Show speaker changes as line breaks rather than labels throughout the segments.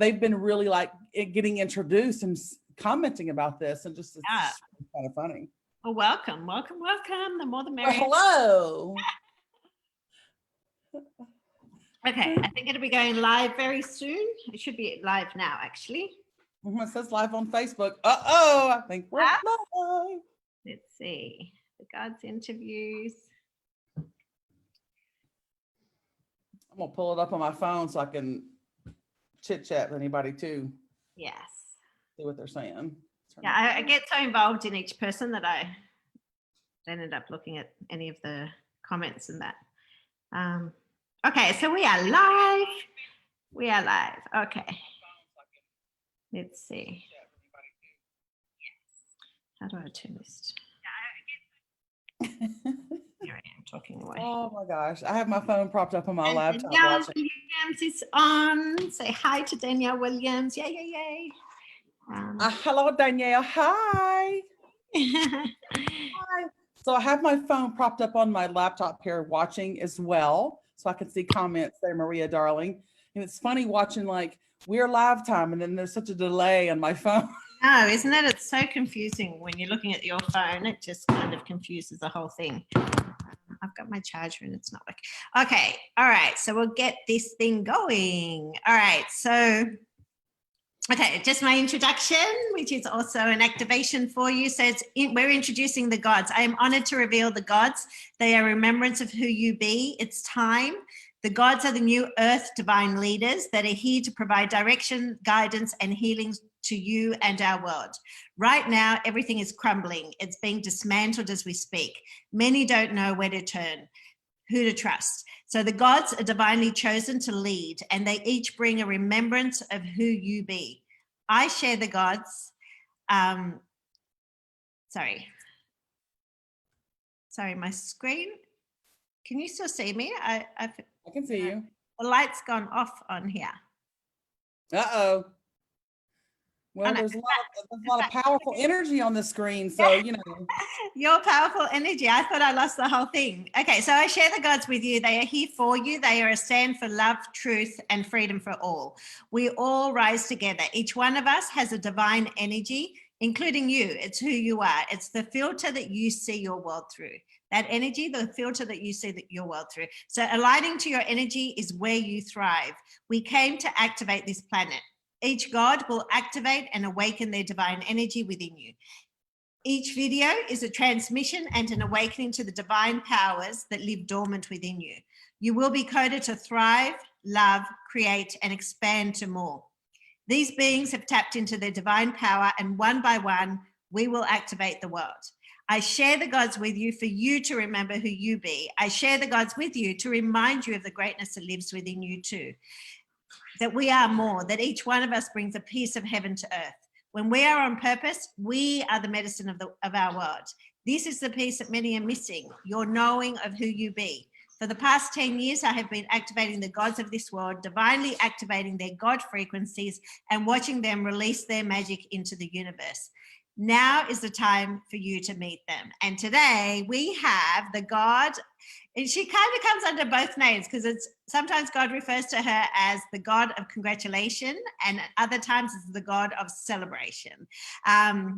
they've been really like getting introduced and commenting about this, and just it's kind of funny.
Well, welcome. The more the merrier.
Well, hello.
Okay, I think it'll be going live very soon. It should be live now, actually.
It says live on Facebook. I think we're live.
Let's see. The God's interviews.
I'm going to pull it up on my phone so I can chit chat with anybody too.
Yes.
See what they're saying.
Yeah, I get so involved in each person that I don't end up looking at any of the comments and that. Okay, so we are live. Okay. Let's see. How do I turn this? Here I am talking away.
Oh my gosh. I have my phone propped up on my laptop.
Danielle Williams is on. Say hi to Danielle Williams. Yay.
Hello, Danielle. Hi. Hi. So I have my phone propped up on my laptop here watching as well, so I can see comments there, Maria darling. And it's funny watching like we're live time and then there's such a delay on my phone.
No, isn't it? It's so confusing when you're looking at your phone. It just kind of confuses the whole thing. I've got my charger and it's not working. Okay. All right. So we'll get this thing going. All right. So, okay, just my introduction, which is also an activation for you. So we're introducing the gods. I am honored to reveal the gods. They are remembrance of who you be. It's time. The gods are the new earth divine leaders that are here to provide direction, guidance, and healing to you and our world. Right now, everything is crumbling. It's being dismantled as we speak. Many don't know where to turn, who to trust. So the gods are divinely chosen to lead, and they each bring a remembrance of who you be. I share the gods. Sorry, my screen. Can you still see me? I
can see you.
The light's gone off on here.
Uh-oh. Well, there's a lot of powerful energy on the screen, so, you know.
Your powerful energy. I thought I lost the whole thing. Okay, so I share the gods with you. They are here for you. They are a stand for love, truth, and freedom for all. We all rise together. Each one of us has a divine energy, including you. It's who you are. It's the filter that you see your world through. That energy, the filter that you see your world through. So aligning to your energy is where you thrive. We came to activate this planet. Each God will activate and awaken their divine energy within you. Each video is a transmission and an awakening to the divine powers that live dormant within you. You will be coded to thrive, love, create, and expand to more. These beings have tapped into their divine power, and one by one, we will activate the world. I share the gods with you for you to remember who you be. I share the gods with you to remind you of the greatness that lives within you too. That we are more, that each one of us brings a piece of heaven to earth. When we are on purpose, we are the medicine of our world. This is the piece that many are missing, your knowing of who you be. For the past 10 years, I have been activating the gods of this world, divinely activating their God frequencies and watching them release their magic into the universe. Now is the time for you to meet them. And today we have the God, and she kind of comes under both names because it's sometimes God refers to her as the God of congratulation and other times it's the God of celebration.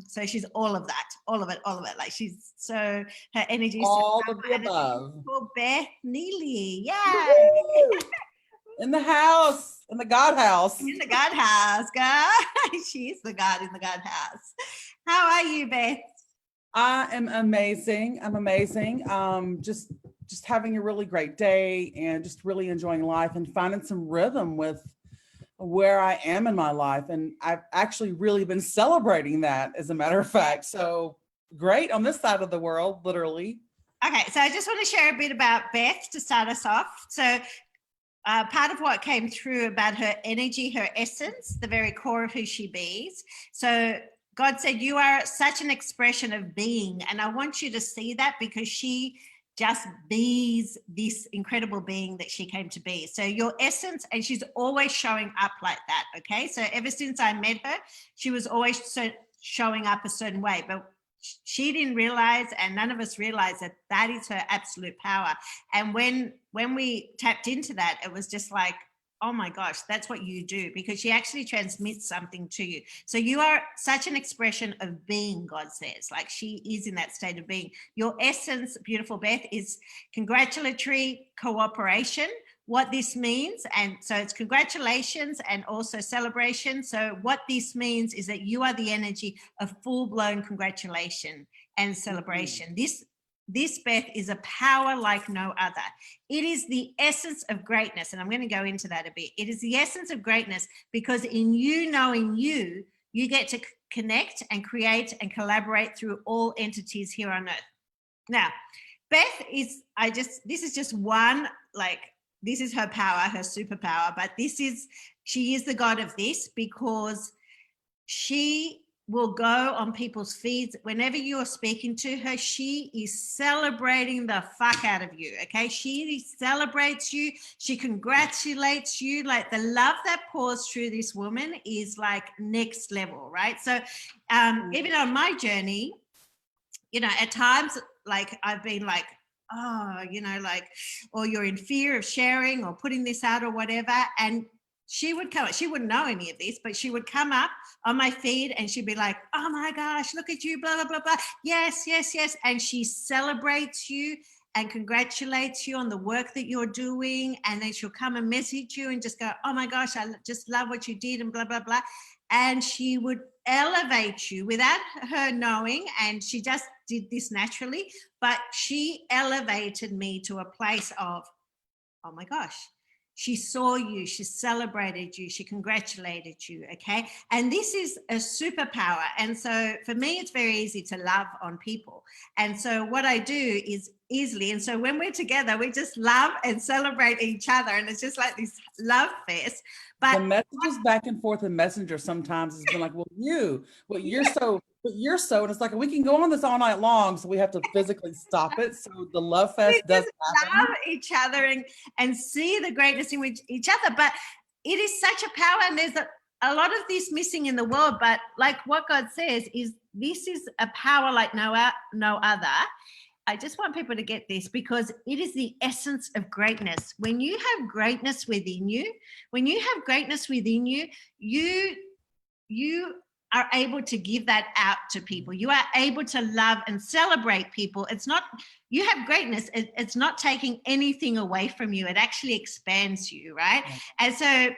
So she's all of that, all of it. Like she's so, her energy.
All of the above.
For Beth Neeley, yay.
In the house, in the God house.
In the God house, God. She's the God in the God house. How are you, Beth?
I am amazing. I'm amazing. Just having a really great day and just really enjoying life and finding some rhythm with where I am in my life. And I've actually really been celebrating that, as a matter of fact. So great on this side of the world, literally.
Okay, so I just want to share a bit about Beth to start us off. So part of what came through about her energy, her essence, the very core of who she be. So God said, you are such an expression of being. And I want you to see that because she just bees this incredible being that she came to be. So your essence, and she's always showing up like that, okay? So ever since I met her, she was always showing up a certain way, but she didn't realize, and none of us realized, that that is her absolute power. And when we tapped into that, it was just like oh my gosh, that's what you do, because she actually transmits something to you. So you are such an expression of being, God says, like she is in that state of being. Your essence, beautiful Beth, is congratulatory cooperation. What this means, and so it's congratulations and also celebration. So what this means is that you are the energy of full-blown congratulation and celebration. This, Beth, is a power like no other. It is the essence of greatness. And I'm going to go into that a bit. It is the essence of greatness because in you knowing you, you get to connect and create and collaborate through all entities here on earth. Now, Beth is, this is just one, like, this is her power, her superpower, but she is the god of this because she will go on people's feeds. Whenever you're speaking to her, she is celebrating the fuck out of you, okay? She celebrates you. She congratulates you. Like the love that pours through this woman is like next level, right? So even on my journey, you know, at times, like I've been like, oh, you know, like, or you're in fear of sharing or putting this out or whatever. And she would come, she wouldn't know any of this, but she would come up on my feed and she'd be like, oh my gosh, look at you, blah, blah, blah, blah. Yes, yes, yes. And she celebrates you and congratulates you on the work that you're doing. And then she'll come and message you and just go, oh my gosh, I just love what you did and blah, blah, blah. And she would elevate you without her knowing. And she just did this naturally, but she elevated me to a place of, oh my gosh, she saw you, she celebrated you, she congratulated you, okay? And this is a superpower. And so for me, it's very easy to love on people. And so what I do is easily, and so when we're together, we just love and celebrate each other. And it's just like this love fest. But
the messages back and forth in Messenger sometimes has been like, well, you're so, and it's like, we can go on this all night long. So we have to physically stop it. So the love fest does happen.
Love each other and see the greatness in each other. But it is such a power, and there's a lot of this missing in the world. But like what God says is, this is a power like no other. I just want people to get this because it is the essence of greatness. When you have greatness within you, you are able to give that out to people. You are able to love and celebrate people. It's not, you have greatness. It's not taking anything away from you. It actually expands you, right? Yeah. And so,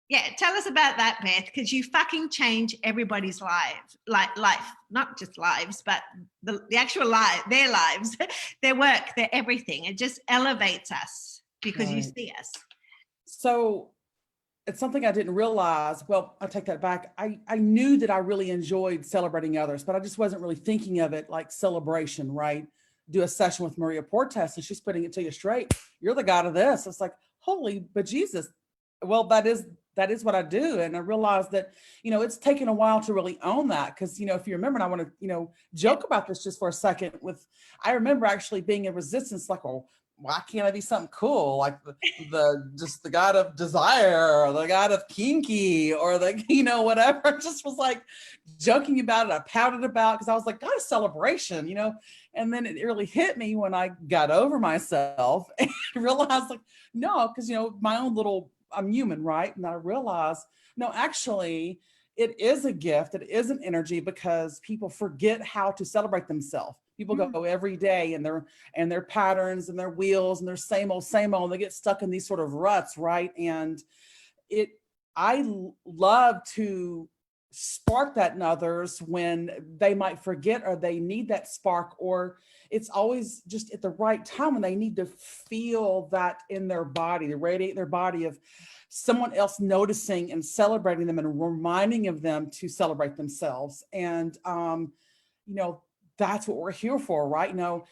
yeah, tell us about that, Beth, because you fucking change everybody's life, not just lives, but the actual life, their lives, their work, their everything. It just elevates us because you see us.
So it's something I didn't realize. Well, I take that back. I knew that I really enjoyed celebrating others, but I just wasn't really thinking of it like celebration, right? Do a session with Maria Portas and she's putting it to you straight. You're the god of this. It's like, holy bejesus. Well, that is what I do. And I realized that, you know, it's taken a while to really own that. Cause you know, if you remember, and I want to, you know, joke about this just for a second I remember actually being in resistance, like, oh, why can't I be something cool? Like just the god of desire or the god of kinky or the, you know, whatever. I just was like joking about it. I pouted about, cause I was like, God, a celebration, you know? And then it really hit me when I got over myself and realized like, no, cause you know, my own little, I'm human, right? And I realized, no, actually, it is a gift. It is an energy because people forget how to celebrate themselves. People go every day and their patterns and their wheels and their same old, and they get stuck in these sort of ruts, right? And I love to spark that in others when they might forget or they need that spark, or it's always just at the right time when they need to feel that in their body, to radiate their body of someone else noticing and celebrating them and reminding of them to celebrate themselves. And, you know, that's what we're here for, right? You know,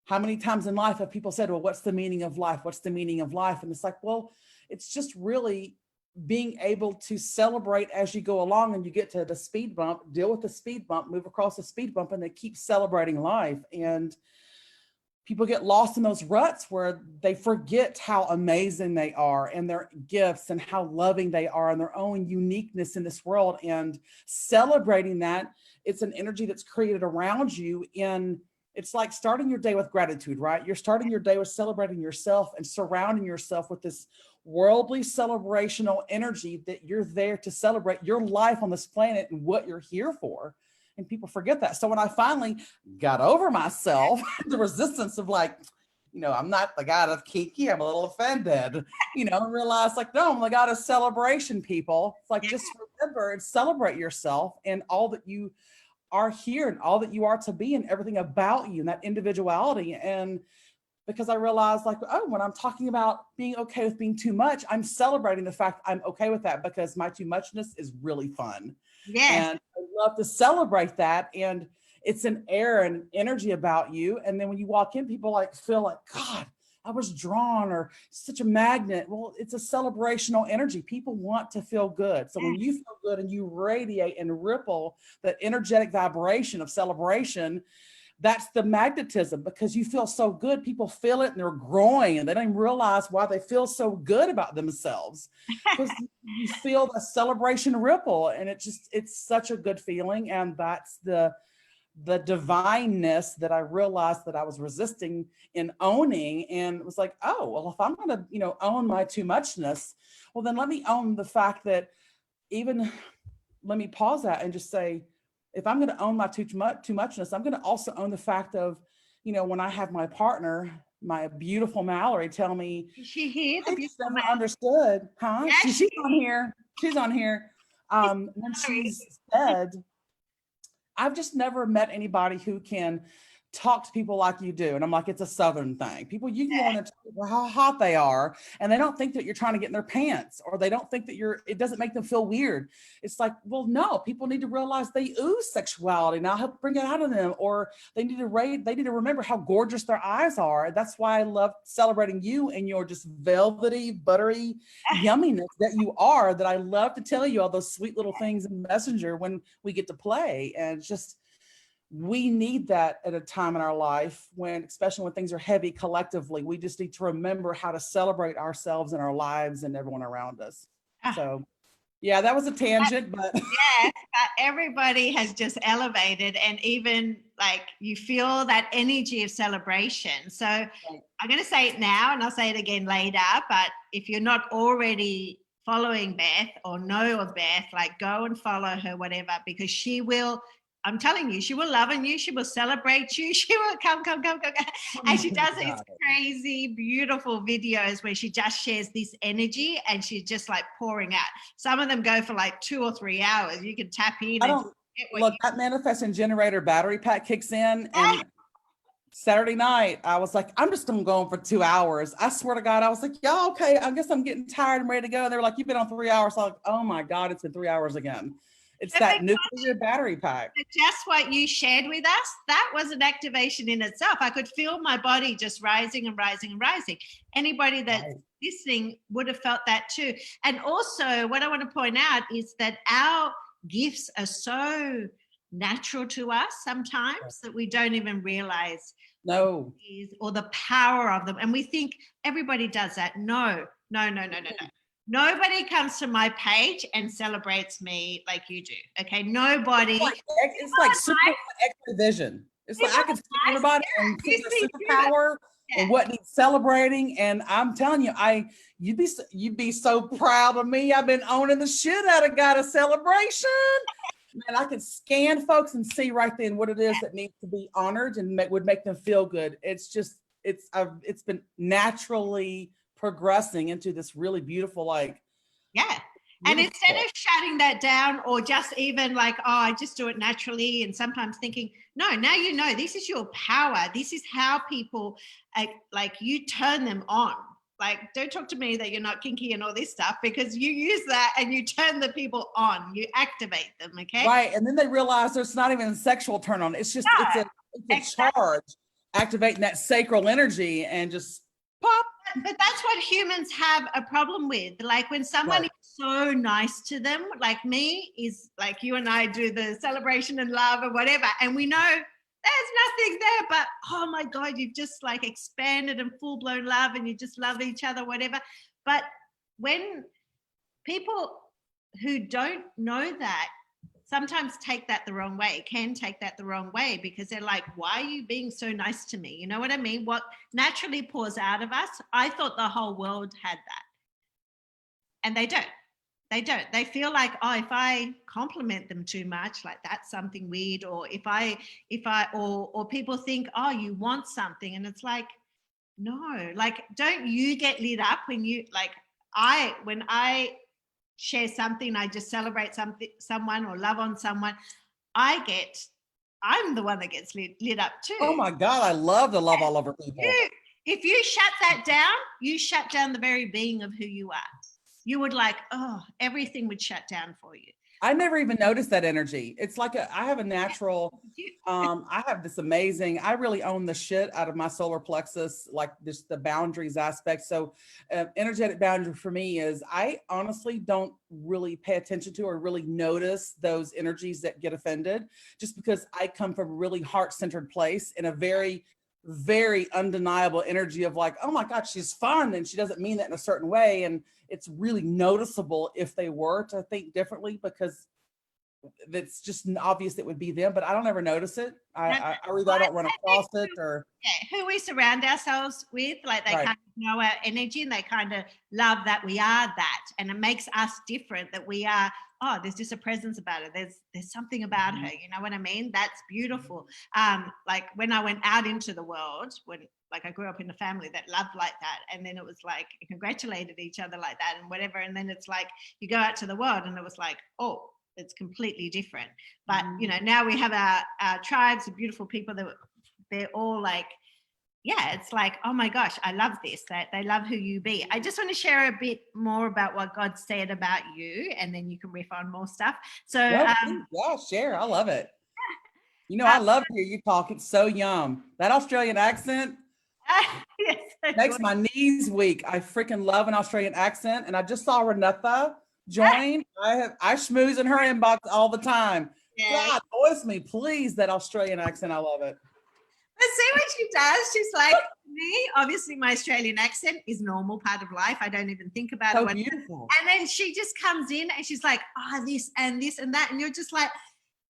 how many times in life have people said, well, what's the meaning of life? What's the meaning of life? And it's like, well, it's just really being able to celebrate as you go along and you get to the speed bump, deal with the speed bump, move across the speed bump, and they keep celebrating life. And people get lost in those ruts where they forget how amazing they are and their gifts and how loving they are and their own uniqueness in this world. And celebrating that, it's an energy that's created around you. And it's like starting your day with gratitude, right? You're starting your day with celebrating yourself and surrounding yourself with this worldly celebrational energy that you're there to celebrate your life on this planet and what you're here for. And people forget that. So when I finally got over myself, the resistance of like, I'm not the god of kinky, I'm a little offended, and realized like, no, I'm the god of celebration, people. It's like, just remember and celebrate yourself and all that you are here and all that you are to be and everything about you and that individuality. And because I realized like, oh, when I'm talking about being okay with being too much, I'm celebrating the fact I'm okay with that because my too muchness is really fun.
Yes.
And I love to celebrate that. And it's an air and energy about you. And then when you walk in, people like feel like, God, I was drawn, or such a magnet. Well, it's a celebrational energy. People want to feel good. So when you feel good and you radiate and ripple that energetic vibration of celebration, that's the magnetism, because you feel so good. People feel it and they're growing and they don't even realize why they feel so good about themselves, because you feel the celebration ripple, and it's such a good feeling. And that's the divineness that I realized that I was resisting in owning. And it was like, oh, well, if I'm going to, own my too muchness, well, then let me own the fact that let me pause that and just say, if I'm going to own my too muchness, I'm going to also own the fact of, when I have my partner, my beautiful Mallory, tell me,
Is she here? The
I just
beautiful
never
man.
understood, huh?
Yes,
She's on here. She's on here. When she's said, I've just never met anybody who can talk to people like you do. And I'm like, it's a Southern thing. People, you can go in and talk about how hot they are, and they don't think that you're trying to get in their pants, or they don't think that it doesn't make them feel weird. It's like, well, no, people need to realize they ooze sexuality. Now help bring it out of them, or they need to remember how gorgeous their eyes are. That's why I love celebrating you and your just velvety, buttery yumminess that you are, that I love to tell you all those sweet little things in Messenger when we get to play. And just, we need that at a time in our life when, especially when things are heavy collectively, we just need to remember how to celebrate ourselves and our lives and everyone around us. So yeah, that was a tangent, but
yes, everybody has just elevated, and even like you feel that energy of celebration. So I'm going to say it now and I'll say it again later, but if you're not already following Beth or know of Beth, like go and follow her, whatever, because she will, I'm telling you, she will love on you. She will celebrate you. She will come. And she does these crazy, beautiful videos where she just shares this energy and she's just like pouring out. Some of them go for like 2 or 3 hours. You can tap in.
Look, that manifesting generator battery pack kicks in, and Saturday night, I was like, I'm just gonna go on for 2 hours. I swear to God, I was like, yeah, okay, I guess I'm getting tired and ready to go. And they were like, you've been on 3 hours. So I'm like, oh my God, it's been 3 hours again. It's that nuclear battery pack.
Just what you shared with us, that was an activation in itself. I could feel my body just rising and rising and rising. Anybody that's listening would have felt that too. And also, what I want to point out is that our gifts are so natural to us sometimes that we don't even realize or the power of them. And we think everybody does that. No. Nobody comes to my page and celebrates me like you do. Okay, nobody.
It's like super extra vision. It's like I can see everybody and see their superpower and what needs celebrating. And I'm telling you, you'd be so proud of me. I've been owning the shit out of God of celebration. Man, I can scan folks and see right then what it is that needs to be honored and would make them feel good. It's been naturally progressing into this really beautiful, like,
and instead of shutting that down or just even like, oh, I just do it naturally, and sometimes thinking, no, now you know this is your power, this is how people like you turn them on. Like, don't talk to me that you're not kinky and all this stuff, because you use that and you turn the people on, you activate them. Okay,
right. And then they realize there's not even a sexual turn on, it's just it's a charge activating that sacral energy and just pop.
But that's what humans have a problem with. Like when someone is so nice to them, like me, is like you and I do the celebration and love or whatever, and we know there's nothing there, but oh my God, you've just like expanded and full-blown love and you just love each other, whatever. But when people who don't know that sometimes take that the wrong way, can take that the wrong way, because they're like, why are you being so nice to me? You know what I mean? What naturally pours out of us, I thought the whole world had that. And they don't. They feel like, oh, if I compliment them too much, like that's something weird. Or or people think, oh, you want something. And it's like, no, like, don't you get lit up when you, like, when I share something, I just celebrate someone or love on someone, I'm the one that gets lit up too.
Oh my God, I love to love all over people.
If you shut that down, you shut down the very being of who you are. You would like, oh, everything would shut down for you.
I never even noticed that energy. It's like I have a natural, I have this amazing, I really own the shit out of my solar plexus, like just the boundaries aspect. So energetic boundary for me is I honestly don't really pay attention to or really notice those energies that get offended, just because I come from a really heart-centered place in a very, very undeniable energy of like, oh my God, she's fun. And she doesn't mean that in a certain way. And it's really noticeable if they were to think differently, because it's just obvious it would be them, but I don't ever notice it. I don't run across it, or
who we surround ourselves with, like they
right.
kind of know our energy and they kind of love that we are that, and it makes us different, that we are, oh, there's just a presence about it, there's something about her, you know what I mean? That's beautiful. Like when I went out into the world, like I grew up in a family that loved like that, and then it was like congratulated each other like that and whatever, and then it's like you go out to the world and it was like, oh, it's completely different. But you know, now we have our tribes of beautiful people that they're all like, yeah, it's like, oh my gosh, I love this, that they love who you be. I just want to share a bit more about what God said about you, and then you can riff on more stuff. So
yeah, share. I love it. You know, I love to hear you talk. It's so yum. That Australian accent
yes,
makes my knees weak. I freaking love an Australian accent. And I just saw Renatha join. I schmooze in her inbox all the time.
Yeah.
God, voice me, please. That Australian accent, I love it.
But see what she does? She's like, me, obviously my Australian accent is normal part of life. I don't even think about
So
it.
beautiful.
And then she just comes in and she's like, oh, this and this and that. And you're just like,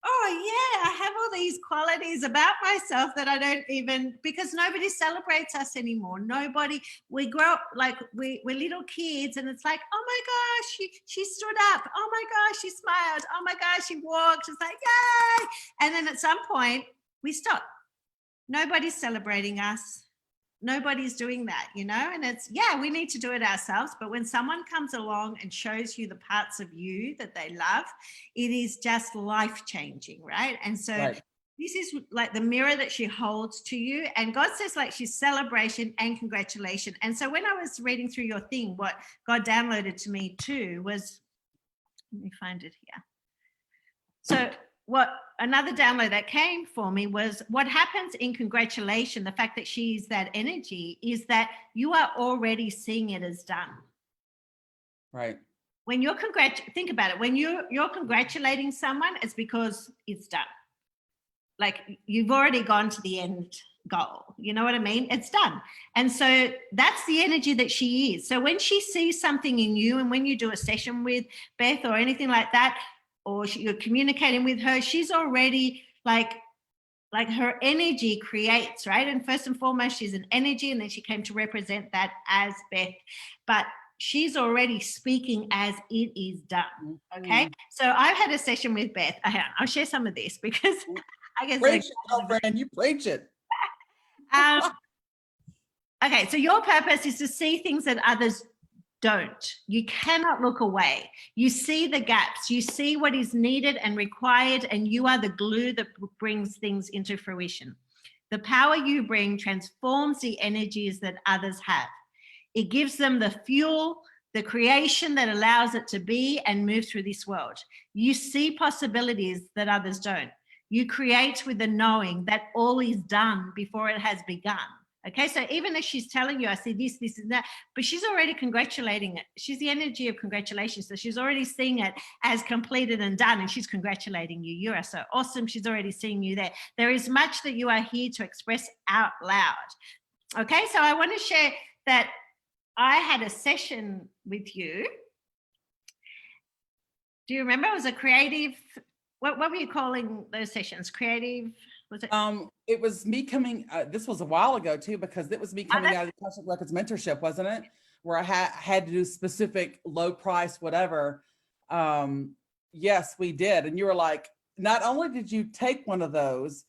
oh yeah, I have all these qualities about myself that I don't even, because nobody celebrates us anymore. Nobody, we grow up like we're little kids, and it's like, oh my gosh, she stood up. Oh my gosh, she smiled. Oh my gosh, she walked. It's like, yay. And then at some point we stop. Nobody's celebrating us. Nobody's doing that, you know? And it's, yeah, we need to do it ourselves. But when someone comes along and shows you the parts of you that they love, it is just life-changing, right? And so this is like the mirror that she holds to you. And God says like she's celebration and congratulation. And so when I was reading through your thing, what God downloaded to me too was, let me find it here. So what another download that came for me was what happens in congratulation, the fact that she's that energy, is that you are already seeing it as done.
Right.
When you're think about it, when you're congratulating someone, it's because it's done. Like you've already gone to the end goal. You know what I mean? It's done. And so that's the energy that she is. So when she sees something in you, and when you do a session with Beth or anything like that, or you're communicating with her, she's already like her energy creates, right? And first and foremost, she's an energy, and then she came to represent that as Beth, but she's already speaking as it is done, okay? So I've had a session with Beth. I'll share some of this because I guess-
Preach it, girlfriend, you preach it.
Okay, so your purpose is to see things that others don't. You cannot look away. You see the gaps. You see what is needed and required, and you are the glue that brings things into fruition. The power you bring transforms the energies that others have. It gives them the fuel, the creation that allows it to be and move through this world. You see possibilities that others don't. You create with the knowing that all is done before it has begun. Okay, so even if she's telling you, I see this, this, and that, but she's already congratulating it. She's the energy of congratulation. So she's already seeing it as completed and done, and she's congratulating you. You are so awesome. She's already seeing you there. There is much that you are here to express out loud. Okay, so I want to share that I had a session with you. Do you remember? It was a creative, what were you calling those sessions? Creative? Was it?
It was me coming, this was a while ago too, because it was me coming out of the Akashic Records mentorship, wasn't it? where I had to do specific low price, whatever. Yes, we did. And you were like, not only did you take one of those,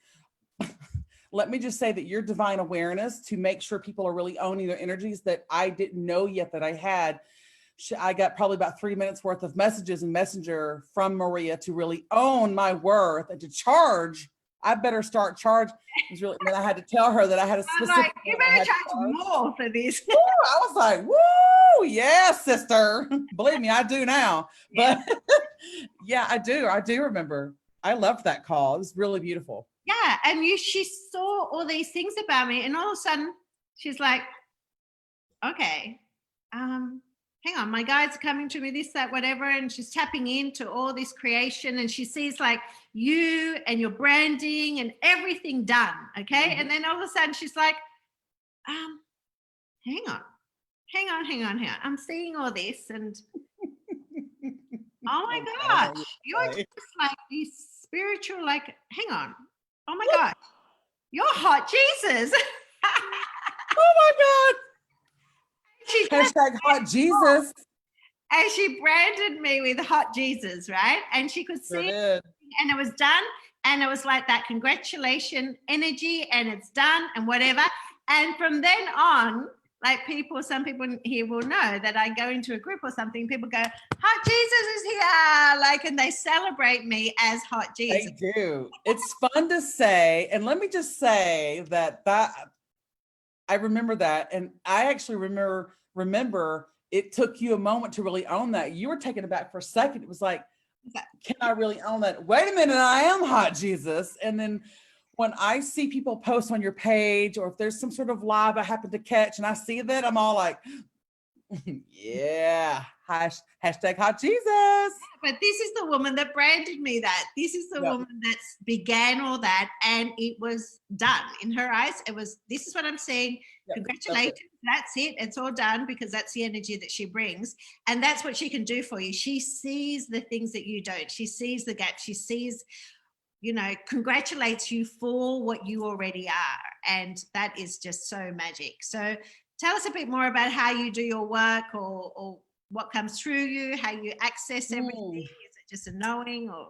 let me just say that your divine awareness to make sure people are really owning their energies that I didn't know yet that I had. I got probably about 3 minutes worth of messages in Messenger from Maria to really own my worth and to charge. I better start charge. It was really, then I had to tell her that I had a
I'm
specific.
like, you better charge more for this.
Woo, I was like, woo, yeah, sister. Believe me, I do now.
Yeah.
But yeah, I do. I do remember. I loved that call. It was really beautiful.
Yeah, and she saw all these things about me, and all of a sudden she's like, okay, hang on, my guides are coming to me, this, that, whatever, and she's tapping into all this creation, and she sees like you and your branding and everything done, okay?
Mm-hmm.
And then all of a sudden she's like, hang on. I'm seeing all this, and oh my gosh, you're just like this spiritual, like, hang on, oh my gosh, you're hot Jesus.
Oh my God.
She
Hashtag hot Jesus.
and she branded me with hot Jesus, right? And she could see it, and it was done. And it was like that congratulation energy, and it's done and whatever. And from then on, like some people here will know that I go into a group or something, people go, hot Jesus is here, like, and they celebrate me as hot Jesus.
They do. It's fun to say. And let me just say that I remember that. And I actually remember it took you a moment to really own that. You were taken aback for a second. It was like, can I really own that? Wait a minute, I am hot Jesus. And then when I see people post on your page, or if there's some sort of live I happen to catch and I see that, I'm all like, yeah, hashtag hot Jesus.
But this is the woman that branded me that. This is the woman that began all that, and it was done in her eyes. It was, this is what I'm saying. Congratulations. That's it. It's all done, because that's the energy that she brings. And that's what she can do for you. She sees the things that you don't. She sees the gaps. She sees, congratulates you for what you already are. And that is just so magic. So tell us a bit more about how you do your work, or what comes through you, how you access everything. Is it just a knowing, or?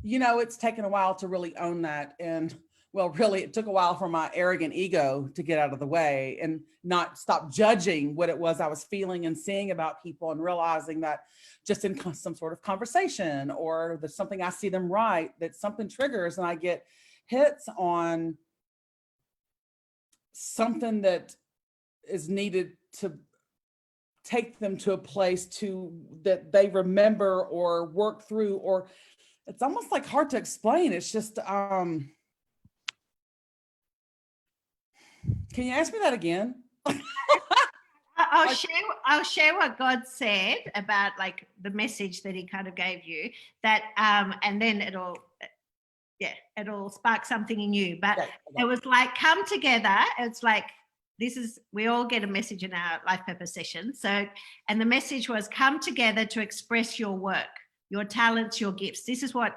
It's taken a while to really own that. And well, really, it took a while for my arrogant ego to get out of the way and not stop judging what it was I was feeling and seeing about people, and realizing that just in some sort of conversation, or there's something I see them write, that something triggers and I get hits on something that is needed to take them to a place that they remember or work through, or it's almost like hard to explain. It's just, can you ask me that again?
I'll share what God said about like the message that he kind of gave you, that and then it'll spark something in you. But it was like, come together. It's like, we all get a message in our life purpose session. So, and the message was, come together to express your work, your talents, your gifts. This is what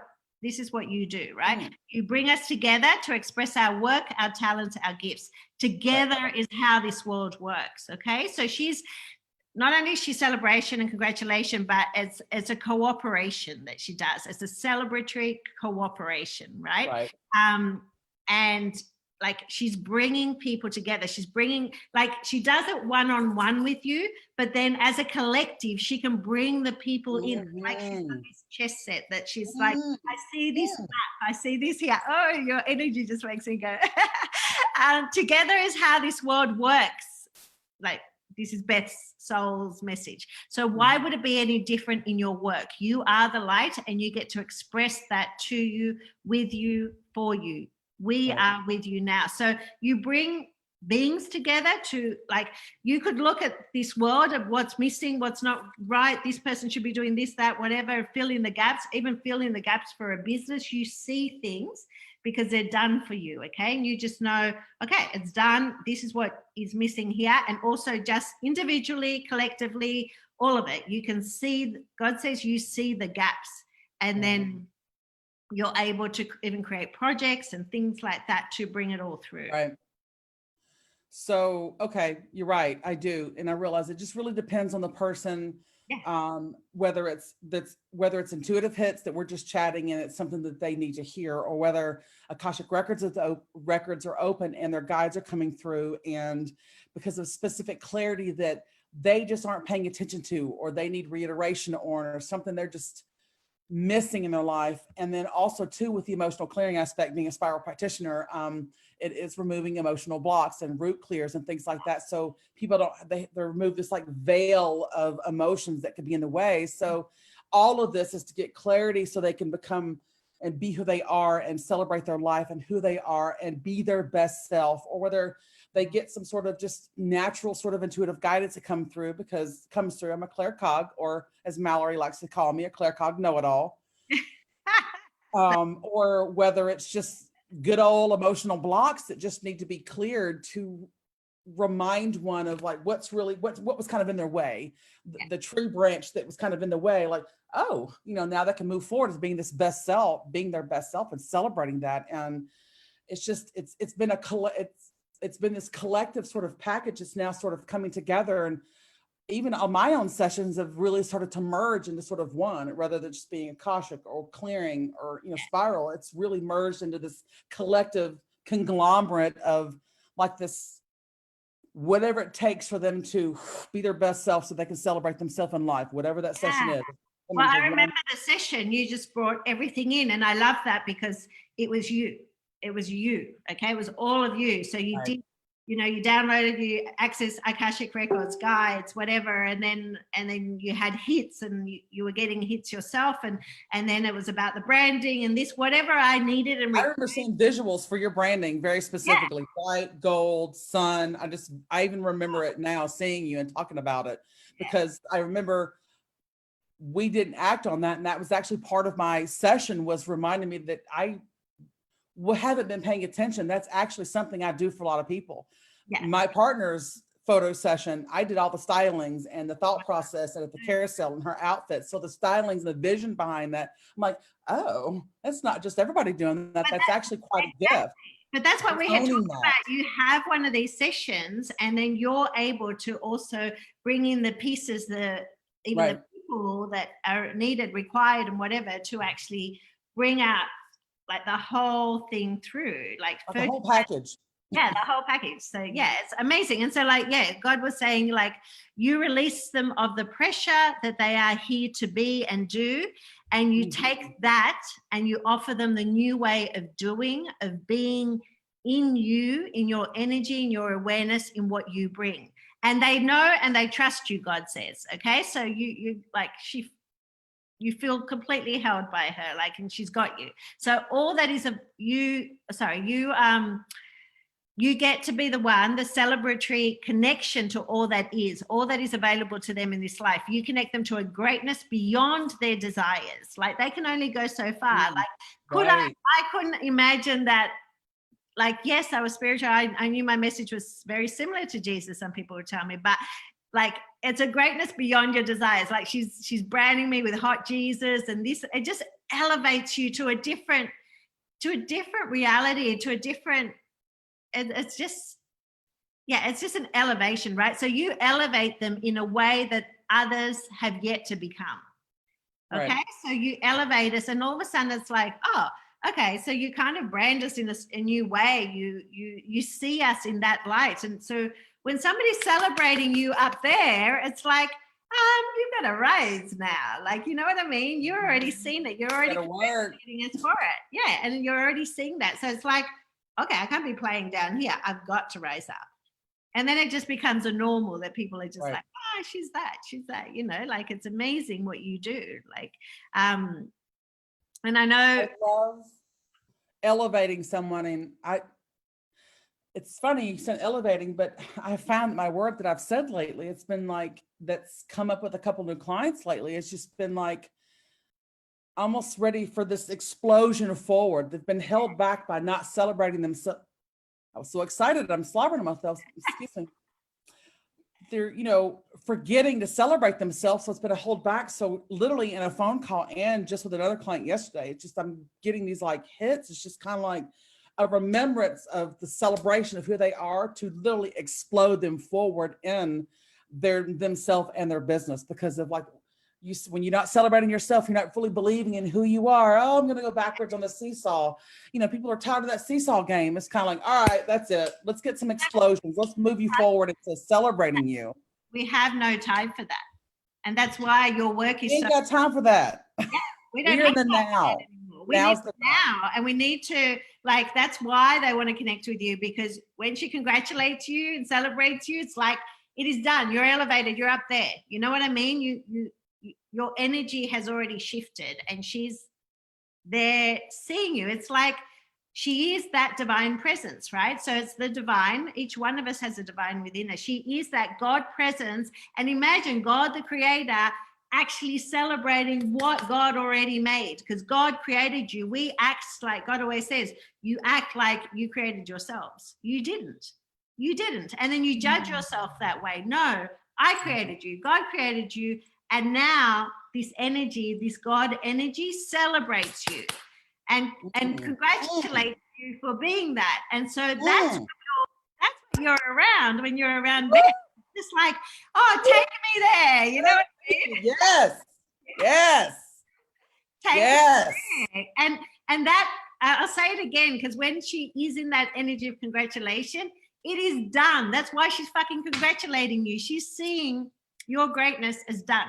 you do, right? You bring us together to express our work, our talents, our gifts. Together is how this world works. Okay. So she's not only is she celebration and congratulation, but it's a cooperation that she does. It's a celebratory cooperation, right? And like, she's bringing people together. She's bringing, like, she does it one-on-one with you, but then as a collective, she can bring the people in. Like, she's got this chess set that she's like, I see this map, I see this here. Oh, your energy just makes me go. Together is how this world works. Like, this is Beth's soul's message. So why would it be any different in your work? You are the light, and you get to express that to you, with you, for you. We are with you now. So you bring beings together to, like, you could look at this world of what's missing, what's not right. This person should be doing this, that, whatever, fill in the gaps, even fill in the gaps for a business. You see things because they're done for you. Okay. And you just know, okay, it's done. This is what is missing here. And also just individually, collectively, all of it. You can see, God says you see the gaps, and then you're able to even create projects and things like that to bring it all through.
Right. So, okay, you're right. I do. And I realize it just really depends on the person.
Yeah.
Whether it's intuitive hits that we're just chatting and it's something that they need to hear, or whether Akashic records are open and their guides are coming through, and because of specific clarity that they just aren't paying attention to, or they need reiteration on, or something they're just missing in their life. And then also too, with the emotional clearing aspect, being a spiral practitioner, it is removing emotional blocks and root clears and things like that. So people they remove this like veil of emotions that could be in the way. So all of this is to get clarity so they can become and be who they are and celebrate their life and who they are and be their best self, or whether they get some sort of just natural sort of intuitive guidance to come through, because it comes through. I'm a claircog, or as Mallory likes to call me, a claircog know-it-all. Or whether it's just good old emotional blocks that just need to be cleared to remind one of like what was kind of in their way, the tree branch that was kind of in the way, like, oh, now they can move forward as being being their best self and celebrating that. And it's just it's been this collective sort of package that's now sort of coming together. And even on my own sessions have really started to merge into sort of one, rather than just being Akashic or clearing or spiral. It's really merged into this collective conglomerate of like this, whatever it takes for them to be their best self so they can celebrate themselves in life, whatever that session is.
Well, I remember the session, you just brought everything in, and I love that because it was you. It was you, okay? It was all of you. So you did, you downloaded, you access Akashic Records, guides, whatever, and then you had hits, and you were getting hits yourself, and then it was about the branding and this, whatever I needed. And
I remember seeing visuals for your branding very specifically, white, gold, sun. I even remember it now, seeing you and talking about it, because I remember we didn't act on that, and that was actually part of my session, was reminding me that I haven't been paying attention. That's actually something I do for a lot of people. My partner's photo session, I did all the stylings and the thought process and at the carousel and her outfit. So the stylings, the vision behind that, I'm like, oh, that's not just everybody doing that. That's actually quite a gift.
But that's what we had talked about. You have one of these sessions, and then you're able to also bring in the pieces, the people that are needed, required, and whatever, to actually bring out like the whole thing through, like
the whole package.
Yeah, the whole package. So yeah, it's amazing. And so like, God was saying, like, you release them of the pressure that they are here to be and do, and you take that and you offer them the new way of doing, of being in you, in your energy, in your awareness, in what you bring. And they know and they trust you, God says. Okay, so you like, you feel completely held by her, like, and she's got you. So all that is you get to be the one, the celebratory connection to all that is available to them in this life. You connect them to a greatness beyond their desires. Like, they can only go so far. Like, I couldn't imagine that. Like, yes, I was spiritual. I knew my message was very similar to Jesus, some people would tell me, but like, it's a greatness beyond your desires. Like, she's branding me with hot Jesus, and this, it just elevates you to a different reality, to a different, it's just an elevation, right? So you elevate them in a way that others have yet to become. Okay. Right. So you elevate us, and all of a sudden it's like, oh, okay, so you kind of brand us in a new way. You see us in that light. And so when somebody's celebrating you up there, it's like, you've got a raise now. Like, you know what I mean? You're already seeing it. You're already getting us for it. Yeah. And you're already seeing that. So it's like, okay, I can't be playing down here. I've got to rise up. And then it just becomes a normal that people are just like, she's that, like, it's amazing what you do. Like, and I know
I love elevating someone. And it's funny you said elevating, but I found that my word that I've said lately, it's been like, that's come up with a couple new clients lately. It's just been like, almost ready for this explosion forward. They've been held back by not celebrating themselves. I was so excited. I'm slobbering myself. Excuse me. They're, forgetting to celebrate themselves. So it's been a hold back. So literally in a phone call and just with another client yesterday, it's just, I'm getting these like hits. It's just kind of like, a remembrance of the celebration of who they are to literally explode them forward in themselves and their business, because of like when you're not celebrating yourself, you're not fully believing in who you are. Oh, I'm going to go backwards on the seesaw. People are tired of that seesaw game. It's kind of like, all right, that's it. Let's get some explosions. Let's move you forward into celebrating you.
We have no time for that. And that's why your work is
We ain't got time for that.
We don't
We're in
need
the now.
we need now, and we need to, like, that's why they want to connect with you, because when she congratulates you and celebrates you, it's like it is done. You're elevated. You're up there. You know what I mean? Your energy has already shifted, and she's there seeing you. It's like she is that divine presence, right? So it's the divine. Each one of us has a divine within us. She is that God presence. And imagine God, the creator, actually celebrating what God already made, because God created you. We act like, God always says, you act like you created yourselves. You didn't. And then you judge yourself that way. No, I created you. God created you. And now this energy, this God energy, celebrates you and congratulates you for being that. And so that's what you're around when you're around Beth. Just like, oh, take me there. You know what I mean?
Yes.
And that, I'll say it again, because when she is in that energy of congratulation, it is done. That's why she's fucking congratulating you. She's seeing your greatness is done.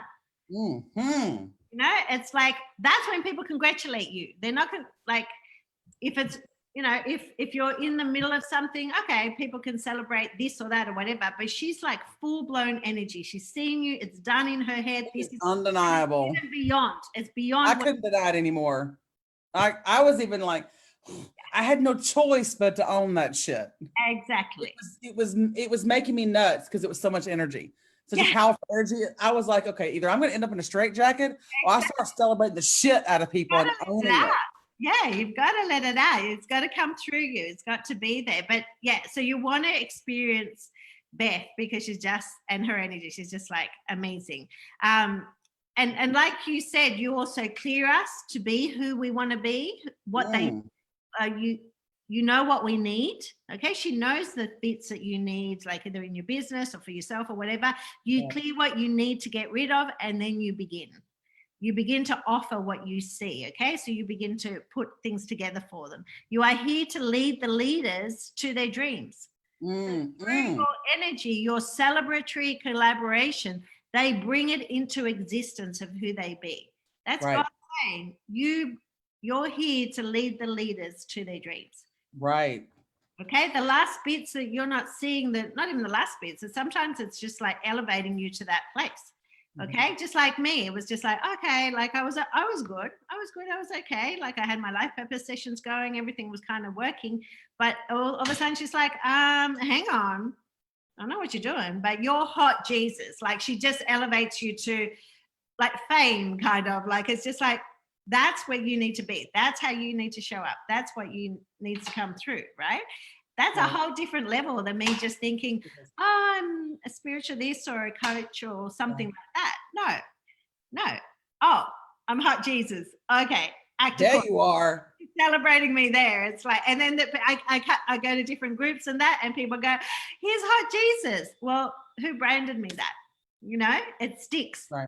It's like, that's when people congratulate you. They're not like, if it's, if you're in the middle of something, okay, people can celebrate this or that or whatever, but she's like full-blown energy. She's seeing you. It's done in her head. This is
undeniable.
It's beyond. It's beyond.
I couldn't deny it anymore. I was even like, I had no choice but to own that shit.
Exactly.
It was making me nuts because it was so much energy. Such a powerful energy. I was like, okay, either I'm going to end up in a straitjacket or I start celebrating the shit out of people and owning it.
Yeah, you've got to let it out. It's got to come through you. It's got to be there. But yeah, so you want to experience Beth because she's just, and her energy, she's just like amazing. And like you said, you also clear us to be who we want to be, what you know what we need. Okay, she knows the bits that you need, like either in your business or for yourself or whatever. You clear what you need to get rid of, and then you begin to offer what you see. Okay, so you begin to put things together for them. You are here to lead the leaders to their dreams. Through your energy, your celebratory collaboration, they bring it into existence of who they be. That's God saying you're here to lead the leaders to their dreams.
Right.
Okay, the last bits that you're not seeing, not even the last bits, sometimes it's just like elevating you to that place. Okay, just like me, it was just like, okay, like I was good, I was okay, like I had my life purpose sessions going, everything was kind of working, but all of a sudden she's like, hang on, I know what you're doing, but you're hot Jesus. Like she just elevates you to like fame, kind of like, it's just like, that's where you need to be. That's how you need to show up. That's what you needs to come through, right? That's a whole different level than me just thinking, oh, I'm a spiritual this or a coach or something like that. No. Oh, I'm hot Jesus. Okay.
There you are.
Celebrating me there. It's like, and then I go to different groups and that, and people go, here's hot Jesus. Well, who branded me that? It sticks.
Right.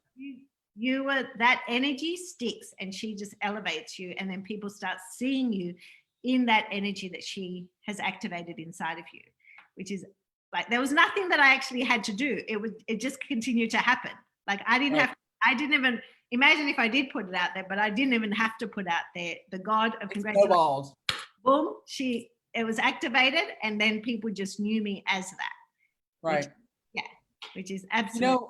You were, that energy sticks, and she just elevates you, and then people start seeing you in that energy that she has activated inside of you, which is like, there was nothing that I actually had to do. It just continued to happen. Like I didn't even imagine if I did put it out there, but I didn't even have to put out there the God of congratulations. Boom, it was activated, and then people just knew me as that.
Right.
Which is absolutely.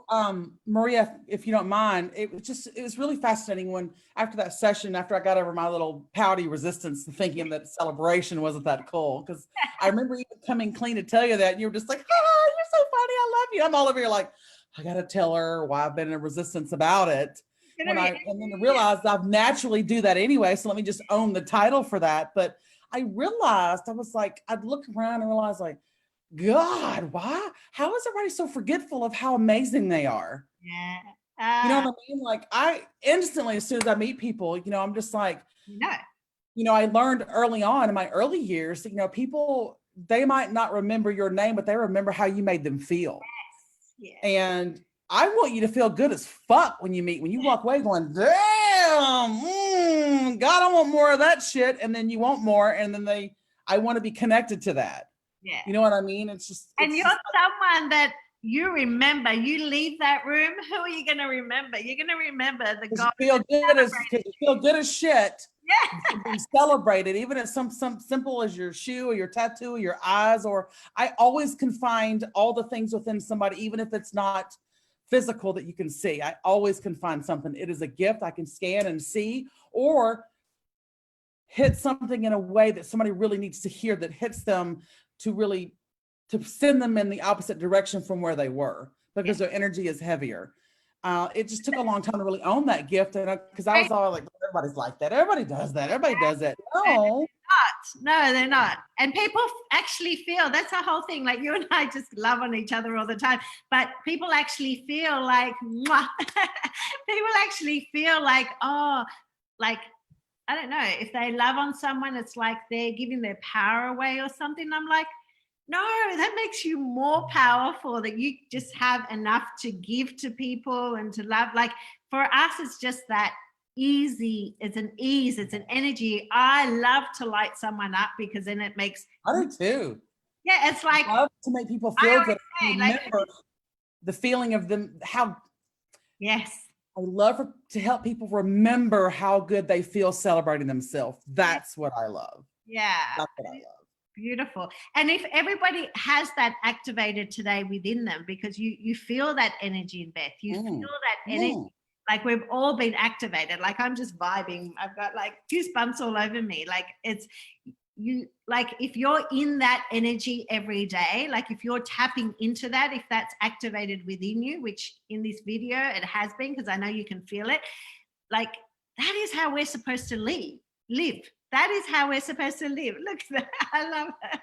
Maria, if you don't mind, it was really fascinating when after I got over my little pouty resistance to thinking that celebration wasn't that cool. Because I remember even coming clean to tell you that, and you were just like, oh, you're so funny, I love you. I'm all over here like, I got to tell her why I've been in resistance about it. And then I realized I've naturally do that anyway. So let me just own the title for that. But I realized, I was like, I'd look around and realize like, God, why? How is everybody so forgetful of how amazing they are?
Yeah.
You know what I mean? Like I instantly, as soon as I meet people, I'm just like, I learned early on in my early years, people, they might not remember your name, but they remember how you made them feel.
Yeah.
And I want you to feel good as fuck when you walk away going, damn, God, I want more of that shit. And then you want more. And then I want to be connected to that.
Yeah.
You know what I mean? It's
And you're someone that you remember. You leave that room, who are you going to remember? You're going to remember the God.
You feel good as shit.
Yeah.
To be celebrated, even if some simple as your shoe or your tattoo or your eyes, or I always can find all the things within somebody, even if it's not physical that you can see. I always can find something. It is a gift I can scan and see, or hit something in a way that somebody really needs to hear, that hits them to send them in the opposite direction from where they were, because their energy is heavier. It just took a long time to really own that gift, and because I was all like, everybody's like that, everybody does that, everybody does that.
No, they're not. And people actually feel, that's the whole thing. Like you and I just love on each other all the time, but people actually feel like, mwah. People actually feel like, oh, like, I don't know, if they love on someone, it's like they're giving their power away or something. I'm like, no, that makes you more powerful, that you just have enough to give to people and to love. Like for us, it's just that easy. It's an ease. It's an energy. I love to light someone up because then it makes.
I do too.
Yeah, it's like.
I love to make people feel good. Remember the feeling of them, how.
Yes.
I love to help people remember how good they feel celebrating themselves. That's what I love.
Yeah.
That's what I love.
Beautiful. And if everybody has that activated today within them, because you feel that energy in Beth, you feel that energy, like we've all been activated. Like I'm just vibing. I've got like goosebumps all over me. Like it's you, like if you're in that energy every day, like if you're tapping into that, if that's activated within you, which in this video it has been, because I know you can feel it, like that is how we're supposed to live. That is how we're supposed to live. Look at that. I love that.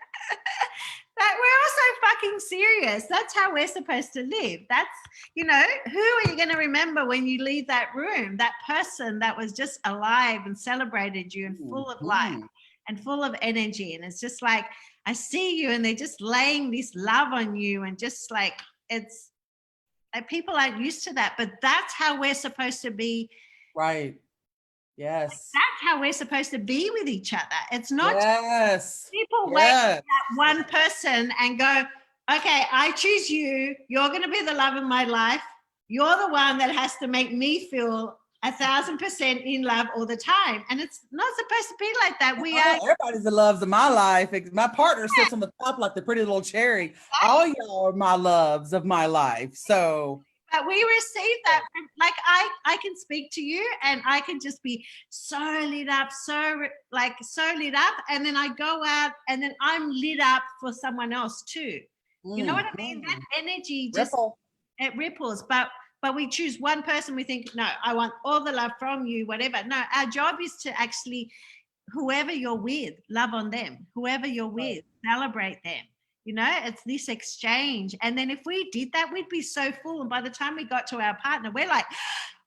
That we're also fucking serious. That's how we're supposed to live. That's, who are you going to remember when you leave that room? That person that was just alive and celebrated you and full of life and full of energy. And it's just like, I see you and they're just laying this love on you, and just like, it's like people aren't used to that, but that's how we're supposed to be.
Right. Yes.
That's how we're supposed to be with each other. It's not people wait for that one person and go, okay, I choose you. You're going to be the love of my life. You're the one that has to make me feel 1,000% in love all the time. And it's not supposed to be like that.
Everybody's the loves of my life. My partner sits on the top like the pretty little cherry. All y'all are my loves of my life. So
but we receive that from, like, I can speak to you and I can just be so lit up, and then I go out and then I'm lit up for someone else too. You know what I mean? That energy just it ripples. But we choose one person, we think, no, I want all the love from you, whatever. No, our job is to actually, whoever you're with, love on them. Whoever you're with, celebrate them. It's this exchange. And then if we did that, we'd be so full. And by the time we got to our partner, we're like,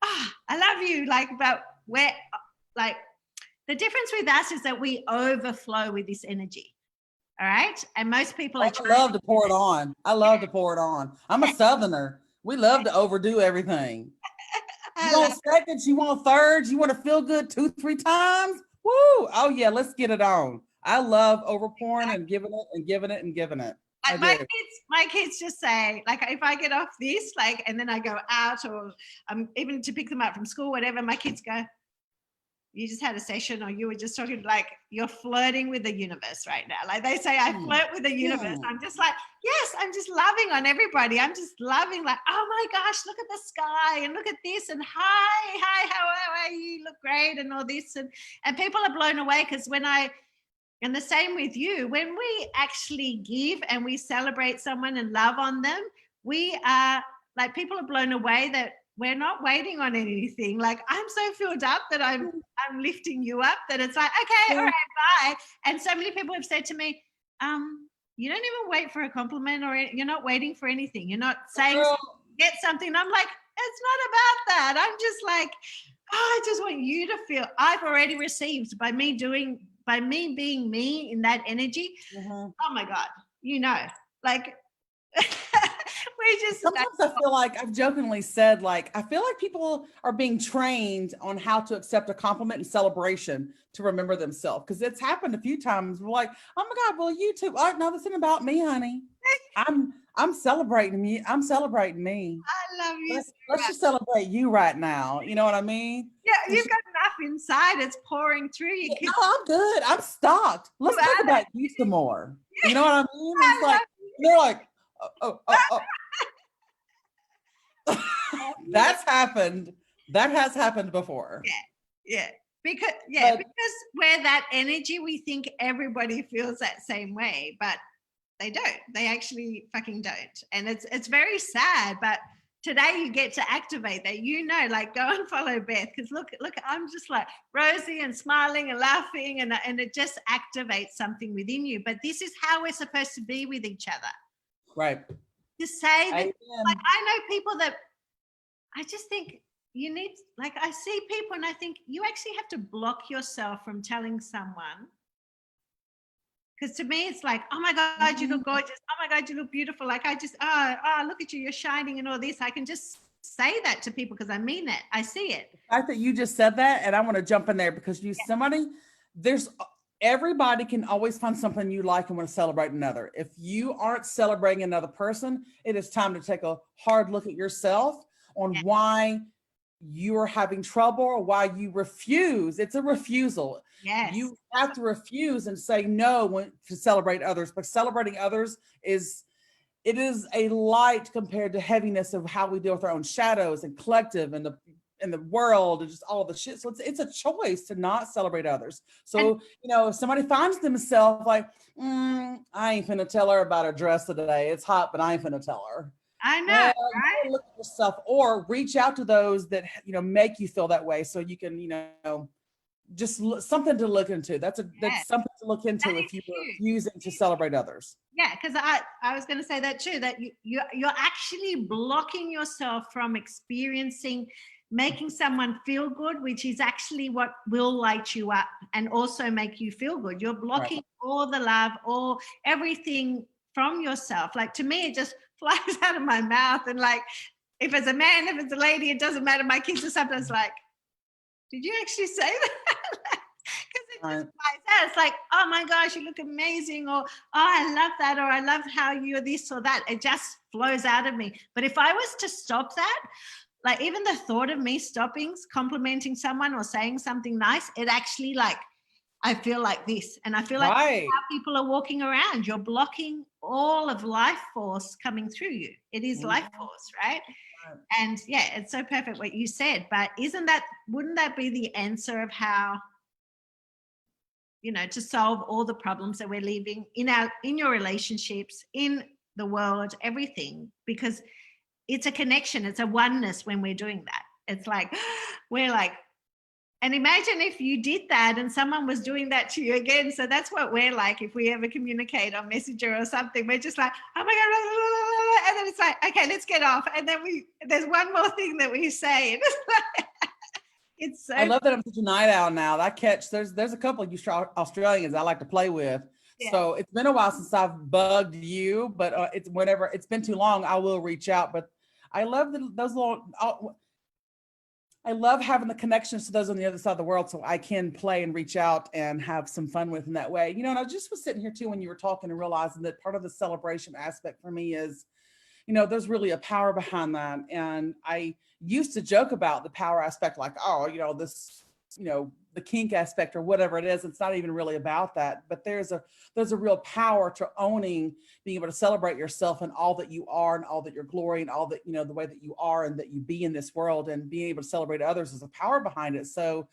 I love you. Like, but we're like, the difference with us is that we overflow with this energy. All right. And most people
I love to pour it on. I'm a Southerner. We love to overdo everything. You want seconds, you want thirds, you want to feel good 2-3 times. Woo! Oh yeah, let's get it on. I love overpouring and giving it and giving it and giving it.
Like my kids just say, like, if I get off this, like, and then I go out, or even to pick them up from school, whatever, my kids go, you just had a session, or you were just talking, like, you're flirting with the universe right now. Like they say, I flirt with the universe. I'm just like, yes, I'm just loving on everybody. I'm just loving, like, oh my gosh, look at the sky and look at this, and hi, how are you? Look great, and all this, and people are blown away because and the same with you, when we actually give and we celebrate someone and love on them, we are like, people are blown away that we're not waiting on anything. Like, I'm so filled up that I'm lifting you up, that it's like, okay, all right, bye. And so many people have said to me, you don't even wait for a compliment, or you're not waiting for anything. You're not saying get something. I'm like, it's not about that. I'm just like, I just want you to feel I've already received by me being me in that energy.
Mhm.
Oh my God, like we just
Sometimes I feel like I've jokingly said, like, I feel like people are being trained on how to accept a compliment and celebration to remember themselves. Because it's happened a few times. We're like, oh my God, well, you too. Oh, no, this isn't about me, honey. I'm celebrating me. I'm celebrating me.
I love you so
Let's
much.
just celebrate you right now. You know what I mean?
Yeah,
And
you've got enough inside. It's pouring through you.
no, I'm good. I'm stocked. Let's talk about you some more. You know what I mean? It's
I
like,
love
they're like, oh. That's happened. That has happened before.
Yeah. Because
But
because we're that energy, we think everybody feels that same way, but they don't. They actually fucking don't. And it's very sad, but today you get to activate that. Like go and follow Beth, because look, I'm just like rosy and smiling and laughing, and it just activates something within you. But this is how we're supposed to be with each other.
right.
To say that,
Amen.
like I know people that I just think you need, like I see people and I think you actually have to block yourself from telling someone. Because to me, it's like, oh my God, you look gorgeous. Oh my God, you look beautiful. Like I just, look at you, you're shining and all this. I can just say that to people because I mean it. I see it.
The fact that you just said that, and I want to jump in there because there's everybody can always find something you like and want to celebrate another. If you aren't celebrating another person, it is time to take a hard look at yourself on why you're having trouble or why you refuse. It's a refusal.
Yes.
You have to refuse and say no to celebrate others, but celebrating others is a light compared to heaviness of how we deal with our own shadows and collective and the world and just all the shit. So it's a choice to not celebrate others. So, if somebody finds themselves like, I ain't finna tell her about her dress today. It's hot, but I ain't finna tell her.
I know,
Well,
right?
look at yourself or reach out to those that, make you feel that way. So you can, just something to look into. That's something to look into if you were refusing to celebrate others.
Yeah, because I was going to say that too, that you're actually blocking yourself from experiencing making someone feel good, which is actually what will light you up and also make you feel good. You're blocking all the love, all everything from yourself. Like to me, it just flies out of my mouth. And like, if it's a man, if it's a lady, it doesn't matter. My kids are sometimes like, did you actually say that? Because it just flies out. It's like, oh my gosh, you look amazing, or oh, I love that, or I love how you're this or that. It just flows out of me. But if I was to stop that, like even the thought of me stopping complimenting someone or saying something nice, it actually like I feel like this, and I feel like how people are walking around. You're blocking all of life force coming through you. It is life force, right? And yeah, it's so perfect what you said. But wouldn't that be the answer of how, to solve all the problems that we're leaving in your relationships, in the world, everything? Because it's a connection, it's a oneness when we're doing that. It's like we're like, and imagine if you did that and someone was doing that to you again. So that's what we're like if we ever communicate on Messenger or something. We're just like, oh my God, and then it's like, okay, let's get off. And then there's one more thing that we say. It's so
I love that I'm such a night owl now. There's a couple of you Australians I like to play with. Yeah. So it's been a while since I've bugged you, but it's been too long, I will reach out. But I love those little. I love having the connections to those on the other side of the world, so I can play and reach out and have some fun with in that way. And I just was sitting here too when you were talking and realizing that part of the celebration aspect for me is, there's really a power behind that. And I used to joke about the power aspect, like, oh, this, the kink aspect or whatever it is. It's not even really about that, but there's a real power to owning, being able to celebrate yourself and all that you are and all that your glory and all that, the way that you are and that you be in this world, and being able to celebrate others is a power behind it. So,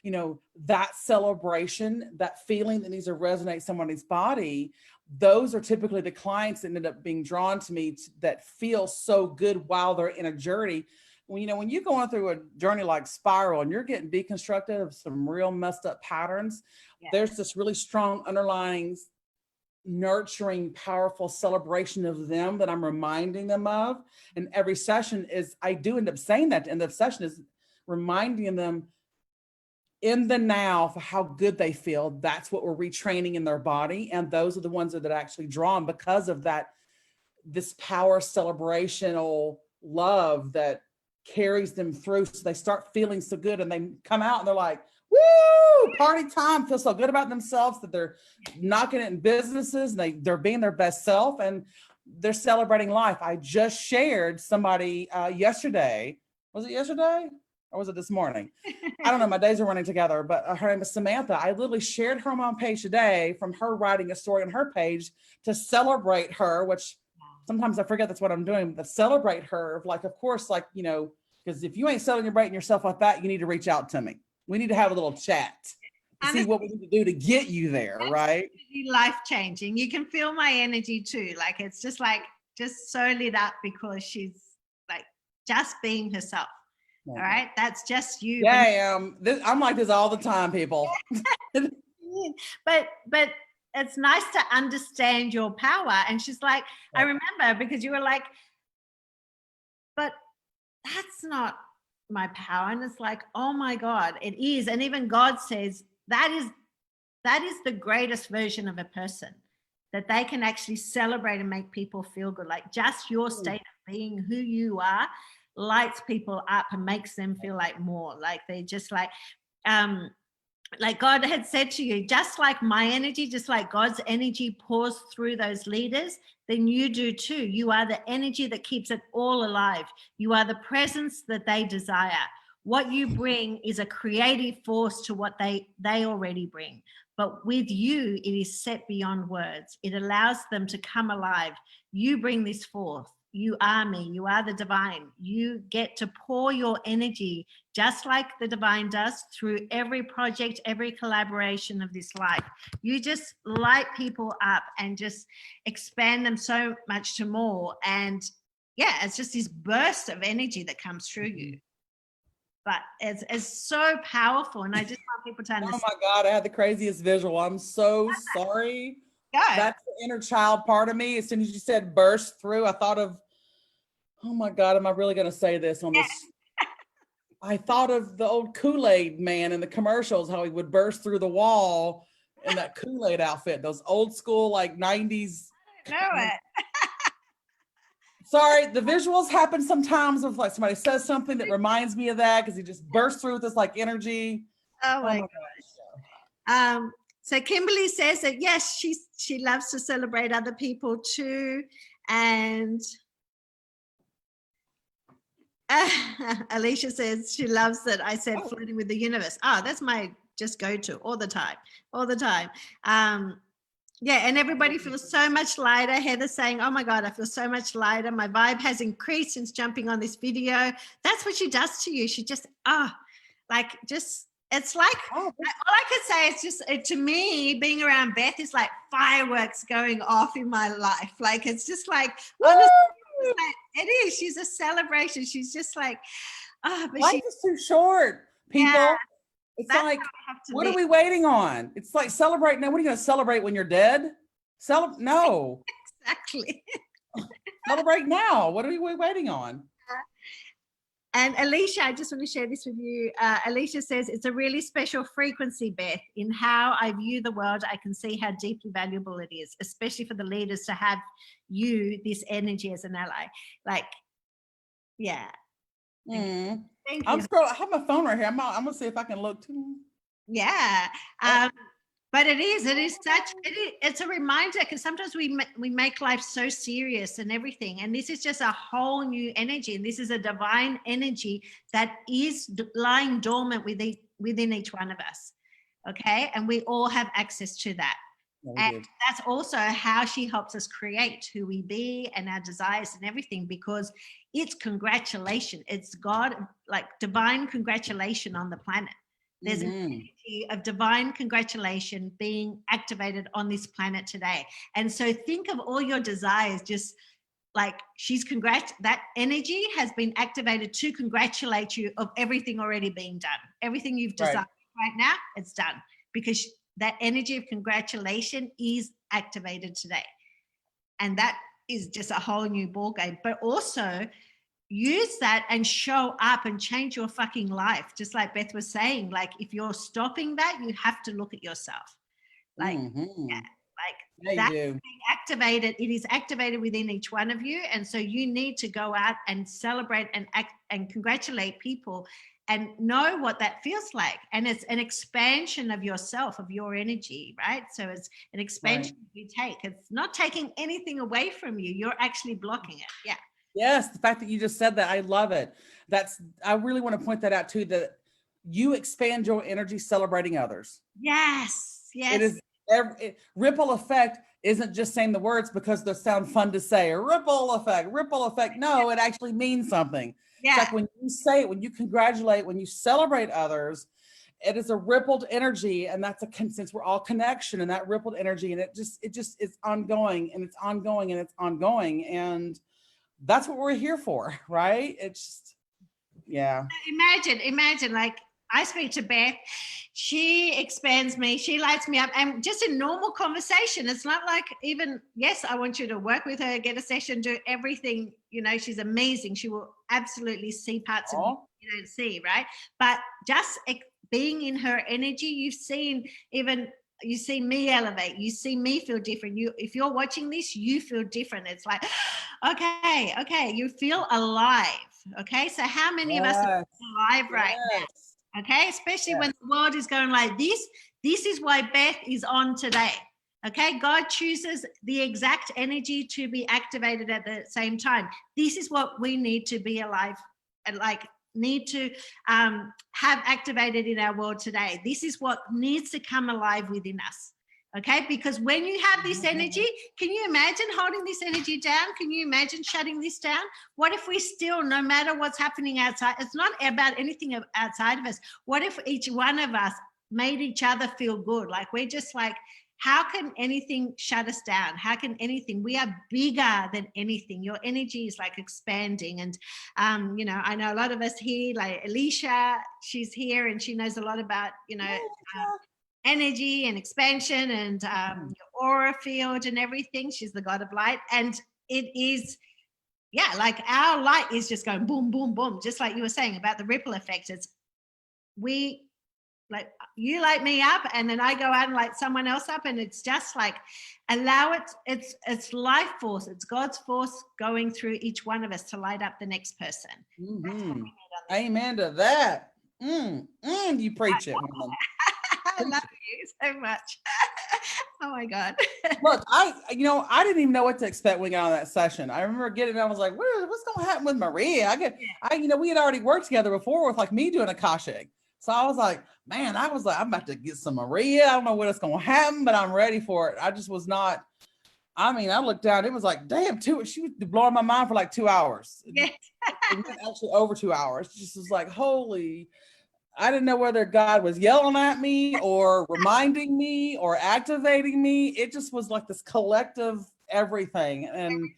that celebration, that feeling that needs to resonate somebody's body, those are typically the clients that end up being drawn to me that feel so good while they're in a journey. When you're going through a journey like Spiral and you're getting deconstructed of some real messed up patterns, there's this really strong underlying, nurturing, powerful celebration of them that I'm reminding them of. And every session I do end up saying that to end of session is, reminding them in the now for how good they feel. That's what we're retraining in their body. And those are the ones that are actually drawn because of that, this power celebrational love that carries them through. So they start feeling so good and they come out and they're like, woo, party time, feel so good about themselves that they're knocking it in businesses. And they're being their best self and they're celebrating life. I just shared somebody yesterday. Was it yesterday? Or was it this morning? I don't know. My days are running together, but her name is Samantha. I literally shared her on my page today from her writing a story on her page to celebrate her, which sometimes I forget that's what I'm doing, but celebrate her. Like, of course, like, you know, because if you ain't celebrating yourself like that, you need to reach out to me. We need to have a little chat to see what we need to do to get you there, right?
Life-changing. You can feel my energy too. Like, it's just so lit up because she's like just being herself. All right, that's just you.
Yeah, I am. I'm like this all the time, people.
but it's nice to understand your power. And she's like, I remember because you were like, but that's not my power. And it's like, oh my God, it is. And even God says that is the greatest version of a person, that they can actually celebrate and make people feel good. Like just your state of being who you are lights people up and makes them feel like more, like they just like God had said to you, just like my energy, just like God's energy pours through those leaders, then you do too. You are the energy that keeps it all alive. You are the presence that they desire. What you bring is a creative force to what they already bring. But with you, it is set beyond words. It allows them to come alive. You bring this forth. You are me. You are the divine. You get to pour your energy just like the divine does through every project, every collaboration of this life. You just light people up and just expand them so much to more. And yeah, it's just this burst of energy that comes through you. But it's so powerful. And I just want people to understand.
Oh my God, I had the craziest visual. I'm so sorry. That's the inner child part of me. As soon as you said burst through, I thought of, oh my God, am I really going to say this on this? I thought of the old Kool-Aid man in the commercials, how he would burst through the wall in that Kool-Aid outfit, those old school, like 90s.
I know it.
Sorry, the visuals happen sometimes with like somebody says something that reminds me of that because he just bursts through with this like energy.
Oh my gosh. So Kimberly says that yes, she loves to celebrate other people too. And Alicia says she loves that I said flirting with the universe. Oh, that's my just go to all the time. Yeah, and everybody feels so much lighter. Heather's saying, oh my God, I feel so much lighter. My vibe has increased since jumping on this video. That's what she does to you. She just, it's like, all I could say is just, to me, being around Beth is like fireworks going off in my life. Like, it's just like, honestly, it is. She's a celebration. She's just like, but
life is too short, people. Yeah, it's like, what are we waiting on? It's like celebrate now. What are you going to celebrate when you're dead? No.
Exactly.
Celebrate now. What are we waiting on?
And Alicia, I just want to share this with you. Alicia says, it's a really special frequency, Beth. In how I view the world, I can see how deeply valuable it is, especially for the leaders to have you, this energy as an ally. Like, yeah.
Thank you. I'm scrolling. I have my phone right here. I'm going to see if I can look too.
Yeah. But it's a reminder, because sometimes we make life so serious and everything. And this is just a whole new energy. And this is a divine energy that is lying dormant within each one of us. Okay. And we all have access to that. And that's also how she helps us create who we be and our desires and everything, because it's congratulation. It's God, like divine congratulation on the planet. There's an energy of divine congratulation being activated on this planet today. And so think of all your desires, just like that energy has been activated to congratulate you of everything already being done. Everything you've desired right now, it's done, because that energy of congratulation is activated today. And that is just a whole new ballgame. But also, use that and show up and change your fucking life. Just like Beth was saying, like if you're stopping that, you have to look at yourself. Like, yeah, like that's being activated. It is activated within each one of you. And so you need to go out and celebrate and act and congratulate people and know what that feels like. And it's an expansion of yourself, of your energy, right? So it's an expansion you take. It's not taking anything away from you. You're actually blocking it. Yeah.
Yes, the fact that you just said that, I love it. I really want to point that out too, that you expand your energy celebrating others.
Yes, yes.
It is ripple effect isn't just saying the words because they sound fun to say. A ripple effect, ripple effect. No, it actually means something. Yeah. It's like when you say it, when you congratulate, when you celebrate others, it is a rippled energy, and that's since we're all connection, and that rippled energy, and it just is ongoing, and it's ongoing, and it's ongoing, and that's what we're here for, right? It's just, yeah.
Imagine like I speak to Beth, she expands me, she lights me up, and just in normal conversation, it's not like even, yes, I want you to work with her, get a session, do everything, you know, she's amazing. She will absolutely see parts of you don't see, right? But just being in her energy, you've seen me elevate, you see me feel different. If you're watching this, you feel different. It's like, okay, you feel alive. Okay, so how many of us are alive right now? Okay, especially when the world is going like this. This is why Beth is on today. Okay, God chooses the exact energy to be activated at the same time. This is what we need to be alive and need to have activated in our world today. This is what needs to come alive within us. Okay, because when you have this energy, can you imagine holding this energy down? Can you imagine shutting this down? What if we still, no matter what's happening outside, it's not about anything outside of us. What if each one of us made each other feel good? Like we're just like, how can anything shut us down? How can anything? We are bigger than anything. Your energy is like expanding. And, you know, I know a lot of us here, like Alicia, she's here and she knows a lot about, you know, energy and expansion and your aura field and everything. She's the god of light. And it is, yeah, like our light is just going boom, boom, boom. Just like you were saying about the ripple effect. It's like you light me up and then I go out and light someone else up, and it's just like allow it, it's life force, it's God's force going through each one of us to light up the next person.
Amen to that. You preach it, woman.
I love you so much. Oh my God.
Look, I didn't even know what to expect when we got on that session. I remember getting, I was like, what's going to happen with Maria? We had already worked together before with like me doing Akashic. So I was like, man, I'm about to get some Maria. I don't know what it's going to happen, but I'm ready for it. I just was not, I looked down, it was like, damn, she was blowing my mind for like 2 hours.
Yeah.
It went actually over 2 hours. It just was like, holy, I didn't know whether God was yelling at me or reminding me or activating me. It just was like this collective everything. And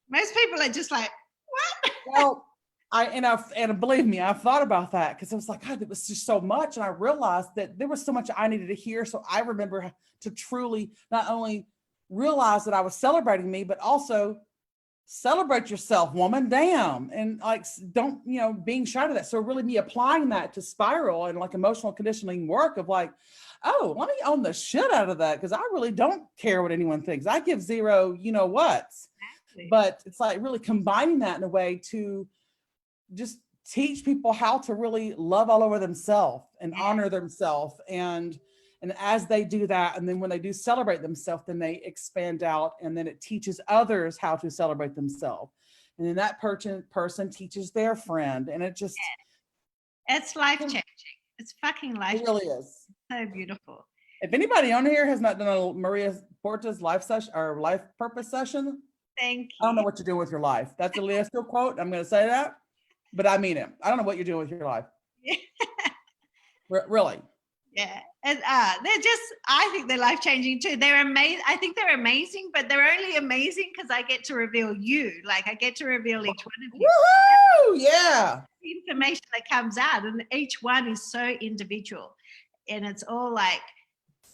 most people are just like, what?
Well, and believe me, I've thought about that because I was like, God, it was just so much. And I realized that there was so much I needed to hear. So I remember to truly not only realize that I was celebrating me, but also celebrate yourself, woman, damn. And like, don't, being shy to that. So really me applying that to spiral and like emotional conditioning work of like, oh, let me own the shit out of that. Because I really don't care what anyone thinks. I give zero, what's, but it's like really combining that in a way to just teach people how to really love all over themselves and honor themselves. And as they do that, and then when they do celebrate themselves, then they expand out, and then it teaches others how to celebrate themselves. And then that person teaches their friend. And it just,
it's life-changing. It's fucking life-changing.
It really is.
So beautiful.
If anybody on here has not done a Maria Portas life session or life purpose session,
thank you.
I don't know what you're doing with your life. That's a Leo's quote. I'm going to say that. But I mean it. I don't know what you're doing with your life.
Yeah.
Really.
Yeah. And they're just, I think they're life-changing too. They're amazing. I think they're amazing, but they're only amazing because I get to reveal you. Like I get to reveal each one of you.
Woohoo! Yeah.
The information that comes out, and each one is so individual. And it's all like,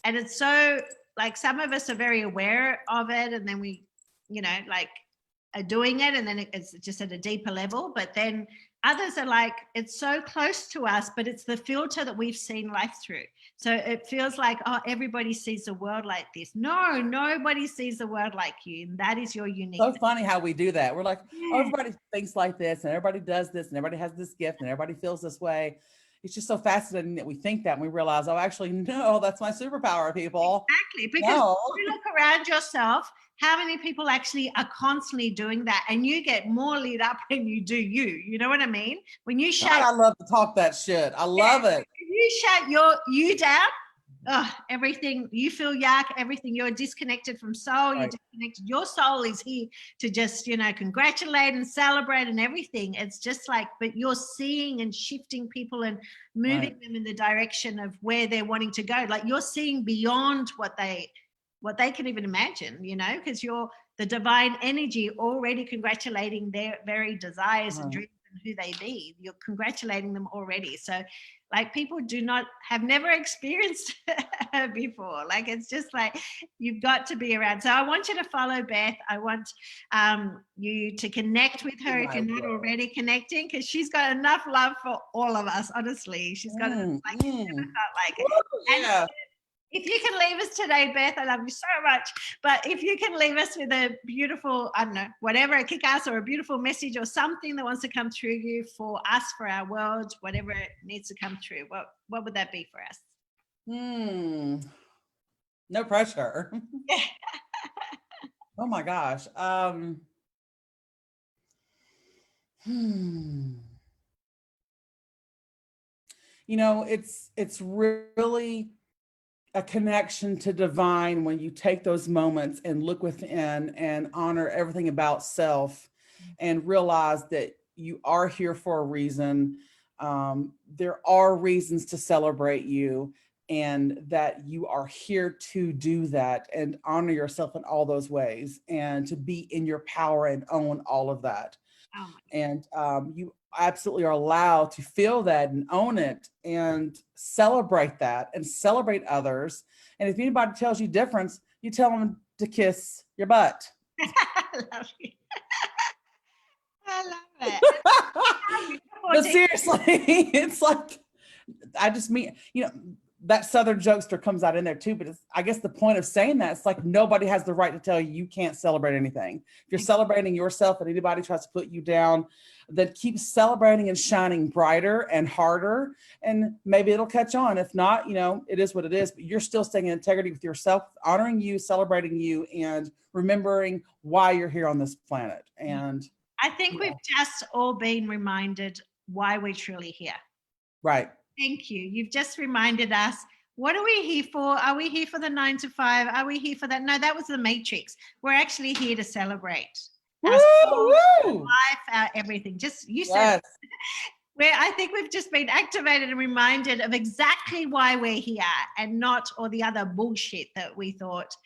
and it's so like some of us are very aware of it, and then we, are doing it, and then it's just at a deeper level. But then others are like, it's so close to us, but it's the filter that we've seen life through. So it feels like, oh, everybody sees the world like this. No, nobody sees the world like you. And that is your uniqueness.
So funny how we do that. We're like, oh, everybody thinks like this, and everybody does this, and everybody has this gift, and everybody feels this way. It's just so fascinating that we think that, and we realize, oh, actually, no, that's my superpower, people.
Exactly. Because if you look around yourself, how many people actually are constantly doing that? And you get more lit up when you do you. You know what I mean? When you shut,
I love to talk that shit. I love it.
If you shut you down, everything, you feel yuck, everything, you're disconnected from soul, you're disconnected. Your soul is here to just, congratulate and celebrate and everything. It's just like, but you're seeing and shifting people and moving them in the direction of where they're wanting to go. Like you're seeing beyond what they can even imagine, because you're the divine energy already congratulating their very desires and dreams and who they be. You're congratulating them already. So like people have never experienced her before. Like, it's just like, you've got to be around. So I want you to follow Beth. I want you to connect with her if you're not already connecting, because she's got enough love for all of us. Honestly, she's got never felt like it. And if you can leave us today, Beth, I love you so much. But if you can leave us with a beautiful, I don't know, whatever, a kick-ass or a beautiful message or something that wants to come through you for us, for our world, whatever it needs to come through, what would that be for us?
No pressure. Oh my gosh. It's really a connection to divine when you take those moments and look within and honor everything about self and realize that you are here for a reason. There are reasons to celebrate you, and that you are here to do that and honor yourself in all those ways and to be in your power and own all of that. And you absolutely are allowed to feel that and own it and celebrate that and celebrate others. And if anybody tells you difference, you tell them to kiss your butt.
I love you. I love it.
But seriously, it's like, I just mean, that Southern jokester comes out in there too, but I guess the point of saying that, it's like nobody has the right to tell you you can't celebrate anything. If you're celebrating yourself and anybody tries to put you down, then keep celebrating and shining brighter and harder, and maybe it'll catch on. If not, it is what it is, but you're still staying in integrity with yourself, honoring you, celebrating you, and remembering why you're here on this planet. And
I think we've just all been reminded why we're truly here.
Right.
Thank you. You've just reminded us, what are we here for? Are we here for the 9 to 5? Are we here for that? No, that was the Matrix. We're actually here to celebrate our soul, our life, our everything. Just, you said, where I think we've just been activated and reminded of exactly why we're here, and not all the other bullshit that we thought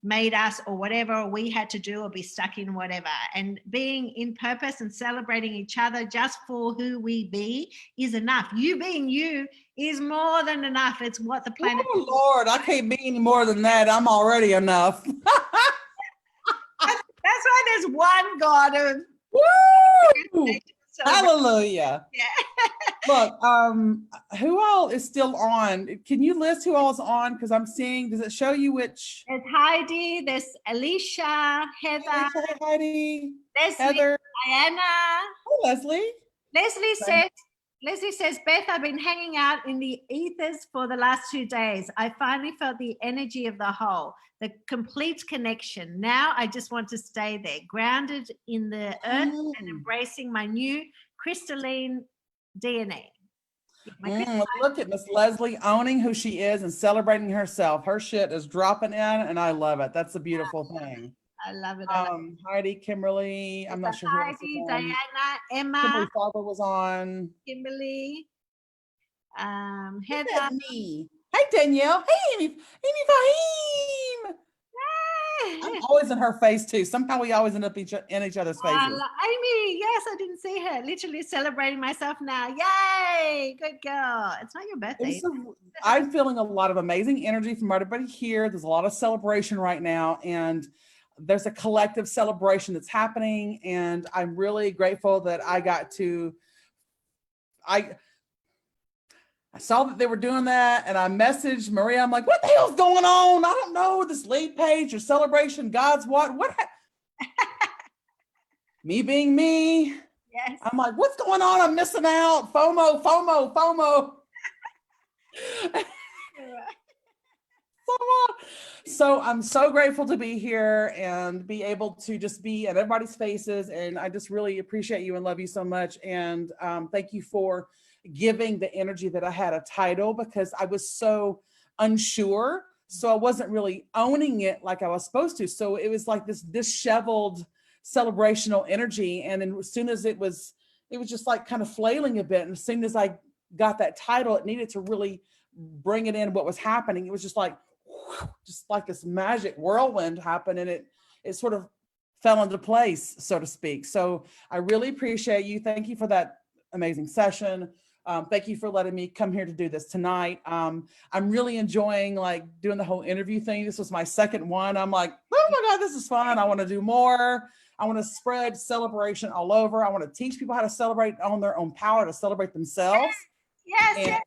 made us or whatever we had to do or be stuck in whatever. And being in purpose and celebrating each other just for who we be is enough. You being you is more than enough. It's what the planet
is. Lord, I can't be any more than that. I'm already enough.
That's why there's one God of
hallelujah.
Yeah.
Look, who all is still on? Can you list who all's on? Because I'm seeing, does it show you which?
There's Heidi, there's Alicia, Heather,
Heidi,
Leslie,
Heather,
Diana.
Oh, Leslie.
Leslie says, Beth, I've been hanging out in the ethers for the last 2 days. I finally felt the energy of the whole, the complete connection. Now I just want to stay there, grounded in the earth and embracing my new crystalline DNA.
Look at Miss Leslie owning who she is and celebrating herself. Her shit is dropping in, and I love it. That's a beautiful thing.
I love it.
Heidi, Kimberly, I'm not sure who else was on.
Diana, Emma.
Kimberly Father was on.
Kimberly.
Heather.
Me.
Hey, Danielle. Hey, Amy Fahim. I'm always in her face too. Somehow we always end up in each other's faces.
Amy, yes, I didn't see her. Literally celebrating myself now. Yay, good girl. It's not your birthday.
I'm feeling a lot of amazing energy from everybody here. There's a lot of celebration right now, and there's a collective celebration that's happening, and I'm really grateful that I got to, I saw that they were doing that, and I messaged Maria. I'm like, what the hell's going on? I don't know, this lead page or celebration, God's what me being me.
Yes.
I'm like, what's going on? I'm missing out. FOMO. So I'm so grateful to be here and be able to just be at everybody's faces. And I just really appreciate you and love you so much. And thank you for giving the energy that I had a title, because I was so unsure. So I wasn't really owning it like I was supposed to. So it was like this disheveled celebrational energy. And then as soon as it was just like kind of flailing a bit. And as soon as I got that title, it needed to really bring it in what was happening. It was just like this magic whirlwind happened, and it sort of fell into place, so to speak. So I really appreciate you. Thank you for that amazing session. Thank you for letting me come here to do this tonight. I'm really enjoying like doing the whole interview thing. This was my second one. I'm like, oh my God, this is fun. I want to do more. I want to spread celebration all over. I want to teach people how to celebrate on their own power, to celebrate themselves.
Yes.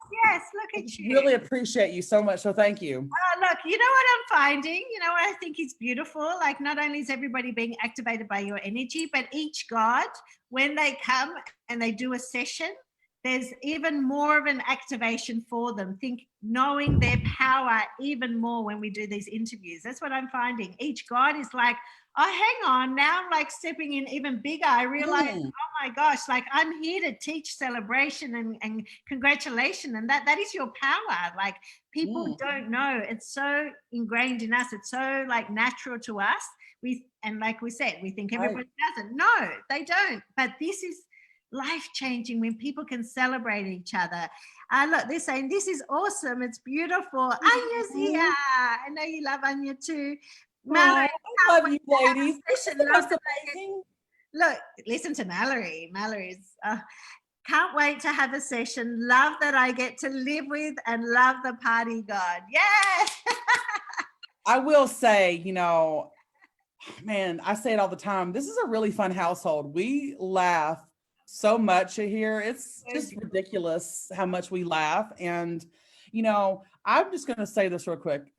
Look at you.
Really appreciate you so much. So thank you.
Look, you know what I'm finding? You know what I think is beautiful? Like, not only is everybody being activated by your energy, but each God, when they come and they do a session, there's even more of an activation for them. Knowing their power even more when we do these interviews. That's what I'm finding. Each God is like, oh, hang on, now I'm like stepping in even bigger. I realize, oh my gosh, like I'm here to teach celebration and congratulation. And that is your power. Like people don't know. It's so ingrained in us. It's so like natural to us. And like we said, we think everybody doesn't. No, they don't. But this is life-changing when people can celebrate each other. Look, they're saying, this is awesome. It's beautiful. Anya's here. I know you love Anya too. Mallory,
I love you, ladies.
Look, listen to Mallory. Mallory's can't wait to have a session. Love that I get to live with and love the party God. Yes.
I will say, you know, man, I say it all the time. This is a really fun household. We laugh so much here. It's just ridiculous how much we laugh. And, you know, I'm just going to say this real quick.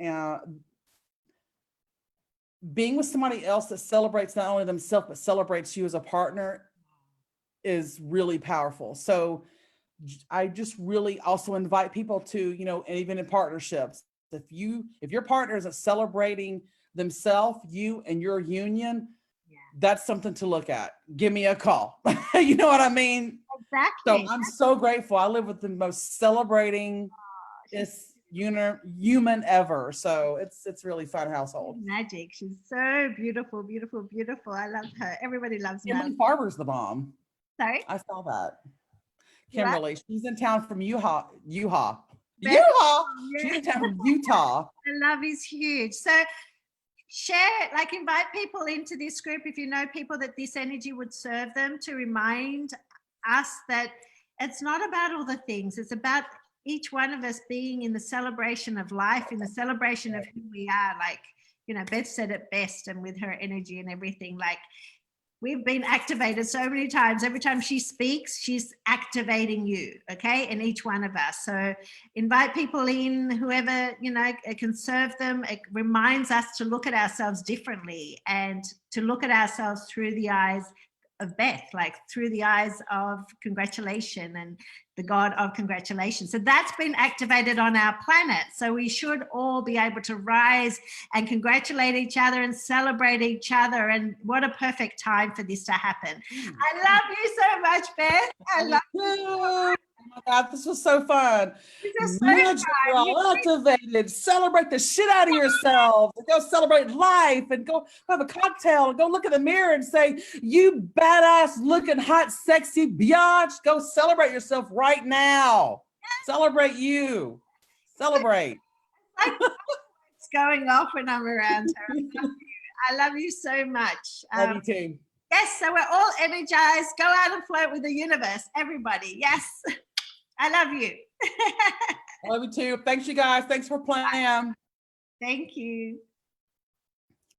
Being with somebody else that celebrates not only themselves, but celebrates you as a partner is really powerful. So I just really also invite people to, you know, and even in partnerships, if your partner isn't celebrating themselves, you and your union, that's something to look at. Give me a call. You know what I mean?
Exactly.
So I'm so grateful. I live with the most celebrating human ever. So it's really fun household.
Magic. She's so beautiful. I love her. Everybody loves her.
Kimberly Farber's the bomb.
Sorry?
I saw that. Kimberly, what? She's in town from Utah. She's in town from Utah.
The love is huge. So share, like invite people into this group if you know people that this energy would serve them, to remind us that it's not about all the things. It's about each one of us being in the celebration of life, in the celebration of who we are. Like, you know, Beth said it best, and with her energy and everything, like we've been activated so many times. Every time she speaks, she's activating you, okay? And each one of us. So invite people in, whoever, you know, can serve them. It reminds us to look at ourselves differently and to look at ourselves through the eyes of Beth, like through the eyes of congratulation and the God of congratulations. So that's been activated on our planet. So we should all be able to rise and congratulate each other and celebrate each other. And what a perfect time for this to happen. I love you so much, Beth. I love you.
Oh my God, this was so fun. You're all activated. Celebrate the shit out of yourselves. Go celebrate life and go have a cocktail and go look in the mirror and say, you badass looking hot, sexy biatch. Go celebrate yourself right now. Celebrate you. Celebrate.
It's going off when I'm around her. I love you so much.
Love you too.
Yes, so we're all energized. Go out and float with the universe, everybody. Yes. I love you.
I love you too. Thanks, you guys. Thanks for playing.
Thank you.